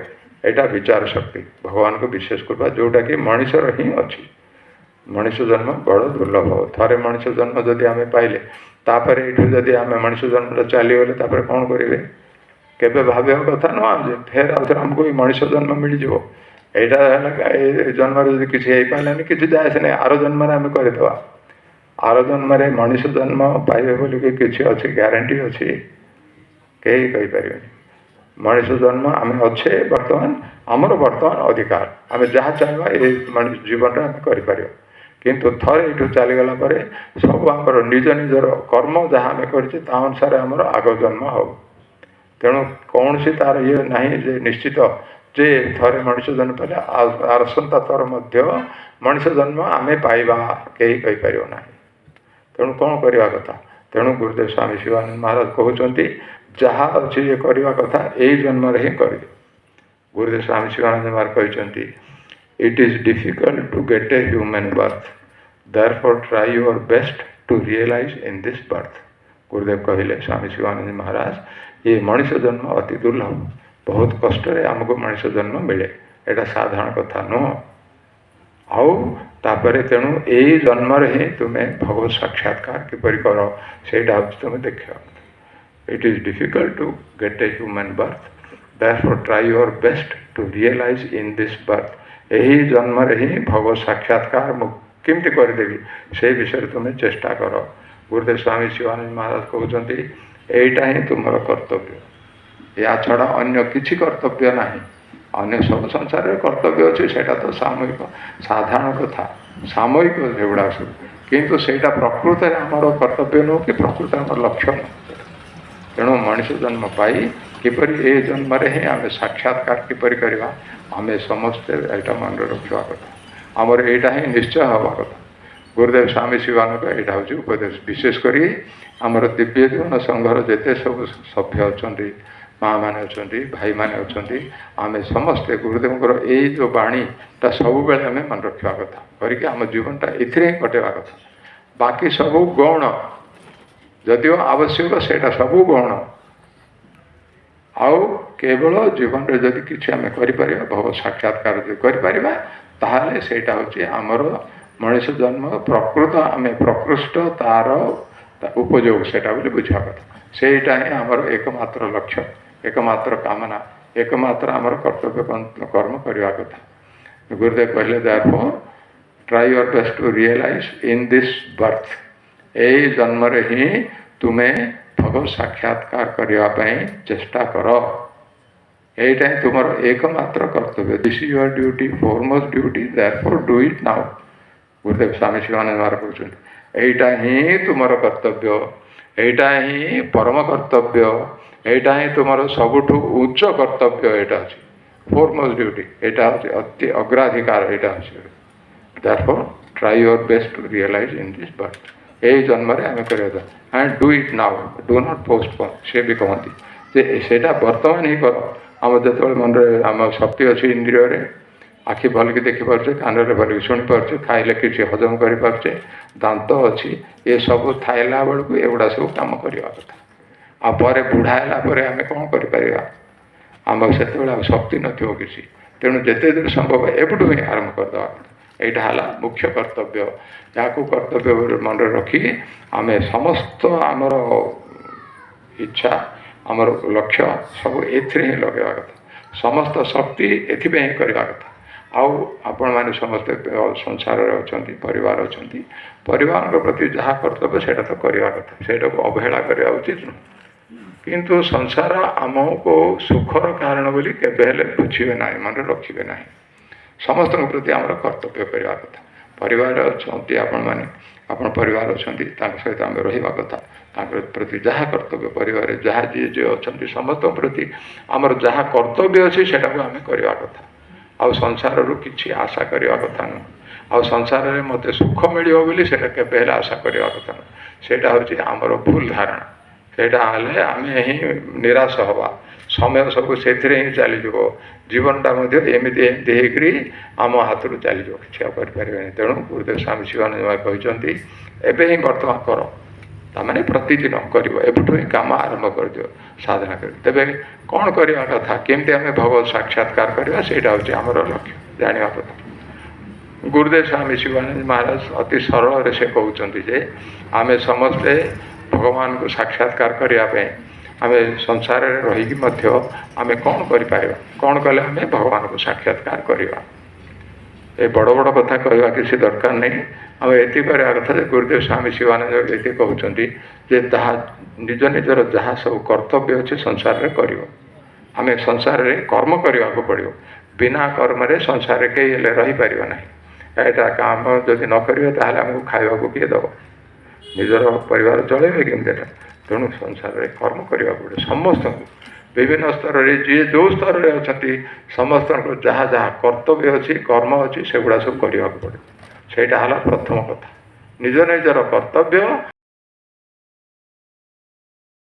यहाँ विचार शक्ति भगवान को विशेष कृपा जोटा कि मनुष्यर ही अच्छी मनुष्य जन्म बड़ दुर्लभ थे मनुष्य जन्म जदि आम पाइले तापर ये जदि आम मनुष्य जन्म चलीगले तापर कौन करेंगे केवे भाव कथा नुह फेर आउ थे आमको मनुष्य जन्म मिल जाव यहाँ जन्म किसी हो पारानी कि जाए से नहीं आर जन्म आम करदे आर जन्म मनुष्य जन्म पाइबे बोलिक किसी अच्छी ग्यारंटी अच्छी कहीं कहीपर मनुष्य जन्म आम अच्छे बर्तमान आमर बर्तमान अधिकार आम जहाँ चाहवा ये जीवन आम कर किंतु थरे ये चलीगला सब आम निज निजर कर्म जहाँ आम कर आमर आग जन्म हो तेणु कौन सी तार ये ना जे निश्चित जे थरे मनुष्य जन्म पाले आसंता थर मध्य मनुष्य जन्म आम पाइबा कहीं कहीपर ना तेणु कौन करवा कथा तेणु गुरुदेव स्वामी शिवानंद महाराज कहते जहाँ अच्छी ये करवा कथा यही जन्म ही कर गुरुदेव स्वामी शिवानंद महाराज कहते it is difficult to get a human birth therefore try your best to realise in this birth Gurudev कहले स्वामी शिवानंद महाराज ये मनुष्य जन्म अति दुर्लभ बहुत कष्ट आमको मनुष्य जन्म मिले यहाँ साधारण कथा नुह आउे तेणु यही जन्म ही तुम्हें भगवत साक्षात्कार किपर कर से तुम्हें देखा it is difficult to get a human birth therefore try your best to realise in this birth यही जन्म ही भगवत साक्षात्कार केमती करदेवी से विषय तुम्हें चेष्टा कर गुरुदेव स्वामी शिवानंद महाराज कहते यहीटा ही तुम कर्तव्य या छड़ा अन्य किसी कर्तव्य ना अन्य सब संसार में कर्तव्य अच्छे से तो सामूहिक साधारण कथा सामूहिक सेगुड़ा सब किंतु सेटा प्रकृत आमर कर्तव्य नुह कि प्रकृत आम लक्ष्य नुह तेणु मनुष्य जन्म पाई किपर ये जन्म ही आम साक्षात्कार किपर करवा आम समस्ते यहाँ मन रखा कथा आमर यहाँ ही निश्चय हवा कथा गुरुदेव स्वामी शिवानंद यहाँ हूँ उपदेश विशेषकर आमर दिव्य जीवन संघर जिते सब सभ्य अच्छा माँ मैंने अच्छा भाई मैंने अच्छा आम समस्ते गुरुदेव यही जो बाणीटा सब बेले आम मन रखा कथा करके आम जीवनटा ये कटेवा कथा बाकी सब गौण जदिव आवश्यक सेटा सब गौण आउ केवल जीवन में जदि किसी आम कर भगवत साक्षात्कार कर सेटा हूँ आमर मनुष्य जन्म प्रकृत आम प्रकृष्ट तार उपयोग सेटा बोली बुझा कथा सेटा ही आमर एकमात्र लक्ष्य एकमात्र कामना एकमात्र आमर कर्तव्य कर्म करवा कथा गुरुदेव कहले therefore try your best to realise in this birth यही जन्म ही तुम्हें भगवत साक्षात्कार करने चेष्टा कर यहीटा ही तुम एकमात्र कर्तव्य this is your duty foremost duty therefore do it now गुरुदेव स्वामी शिवानंद महाराज कहते यहीटा ही तुम कर्तव्य यहीटा ही परम कर्तव्य यहीटा ही तुम सबुठ उच्च कर्तव्य यहाँ अच्छी फोरमोस्ट ड्यूटी यहाँ हूँ अति अग्राधिकार यहाँ अच्छे therefore try your best to realise in this birth यही जन्म आम कर and do it now do not postpone सी भी कहती जे सेटा वर्तमान ही कर आम जो मन आम शक्ति अच्छी इंद्रिय आखि भल कि देखिपे कान भल कि शुणी पारे खाइले किसी हजम करें दांत अच्छी ये सब थाइला बेलू एगुड़ा सब कम करवा कथा आपर बुढ़ा है आम कौन कर आम से शक्ति नथिबो किसी तेणु जिते दूर संभव एपटू ही आरंभ करदे यहाँ है मुख्य कर्तव्य या कर्तव्य मन रखी आम समस्त आमर इच्छा आमर लक्ष्य सब एथि लगेवा कथा समस्त शक्ति एथि करवा कथा आउ आपण मैंने समस्ते संसार अच्छा परिवार अच्छा परिवार प्रति जहाँ कर्तव्य से तो करवा कथा से अवहेला करवा उचित नुह किंतु संसार आमको सुखर कारण बोली केबेले बुझे ना मन रखिए ना समस्त प्रति आम कर्तव्य करवा कथा परिवार अच्छा आपण मैंने आपण परिवार अच्छा सहित आम रहा कथा प्रति जहाँ कर्तव्य परिवार जहाँ जी जे अच्छा समस्त प्रति आमर जहाँ कर्तव्य अच्छे से आम करवा कथा ଆଉ ସଂସାରରୁ କିଛି ଆଶା କରିବା କଥା ନୁହଁ। ଆଉ ସଂସାରରେ ମୋତେ ସୁଖ ମିଳିବ ବୋଲି ସେଇଟା କେବେ ହେଲେ ଆଶା କରିବା କଥା ନୁହଁ। ସେଇଟା ହେଉଛି ଆମର ଭୁଲ ଧାରଣା। ସେଇଟା ହେଲେ ଆମେ ହିଁ ନିରାଶ ହେବା। ସମୟ ସବୁ ସେଥିରେ ହିଁ ଚାଲିଯିବ। ଜୀବନଟା ମଧ୍ୟ ଏମିତି ହେଇକରି ଆମ ହାତରୁ ଚାଲିଯିବ, କିଛି ଆଉ କରିପାରିବେନି। ତେଣୁ ଗୁରୁଦେବ ସ୍ୱାମୀ ଶିବାନନ୍ଦ କହିଛନ୍ତି ଏବେ ହିଁ ବର୍ତ୍ତମାନ କର, ତାମାନେ ପ୍ରତିଦିନ କରିବ, ଏବେଠୁ ହିଁ କାମ ଆରମ୍ଭ କରିଦିଅ, ସାଧନା କରି। ତେବେ କ'ଣ କରିବା କଥା, କେମିତି ଆମେ ଭଗବତ ସାକ୍ଷାତକାର କରିବା, ସେଇଟା ହେଉଛି ଆମର ଲକ୍ଷ୍ୟ, ଜାଣିବା କଥା। ଗୁରୁଦେବ ସ୍ୱାମୀ ଶିବାନନ୍ଦ ମହାରାଜ ଅତି ସରଳରେ ସେ କହୁଛନ୍ତି ଯେ ଆମେ ସମସ୍ତେ ଭଗବାନଙ୍କୁ ସାକ୍ଷାତକାର କରିବା ପାଇଁ ଆମେ ସଂସାରରେ ରହିକି ମଧ୍ୟ ଆମେ କ'ଣ କରିପାରିବା, କ'ଣ କଲେ ଆମେ ଭଗବାନଙ୍କୁ ସାକ୍ଷାତକାର କରିବା। ଏ ବଡ଼ ବଡ଼ କଥା କହିବା କିଛି ଦରକାର ନାହିଁ। ଆମେ ଏତିକି କରିବା କଥା ଯେ ଗୁରୁଦେବ ସ୍ୱାମୀ ଶିବାନନ୍ଦ ଏତିକି କହୁଛନ୍ତି ଯେ ତାହା ନିଜ ନିଜର ଯାହା ସବୁ କର୍ତ୍ତବ୍ୟ ଅଛି ସଂସାରରେ କରିବ। ଆମେ ସଂସାରରେ କର୍ମ କରିବାକୁ ପଡ଼ିବ। ବିନା କର୍ମରେ ସଂସାରରେ କେହି ହେଲେ ରହିପାରିବ ନାହିଁ। ଏଇଟା କାମ ଯଦି ନ କରିବେ ତାହେଲେ ଆମକୁ ଖାଇବାକୁ କିଏ ଦେବ, ନିଜର ପରିବାର ଚଳେଇବେ କେମିତି? ଏଟା ତେଣୁ ସଂସାରରେ କର୍ମ କରିବାକୁ ପଡ଼ିବ ସମସ୍ତଙ୍କୁ। ବିଭିନ୍ନ ସ୍ତରରେ ଯିଏ ଯେଉଁ ସ୍ତରରେ ଅଛନ୍ତି ସମସ୍ତଙ୍କର ଯାହା ଯାହା କର୍ତ୍ତବ୍ୟ ଅଛି, କର୍ମ ଅଛି, ସେଗୁଡ଼ା ସବୁ କରିବାକୁ ପଡ଼ିବ। ସେଇଟା ହେଲା ପ୍ରଥମ କଥା। ନିଜ ନିଜର କର୍ତ୍ତବ୍ୟ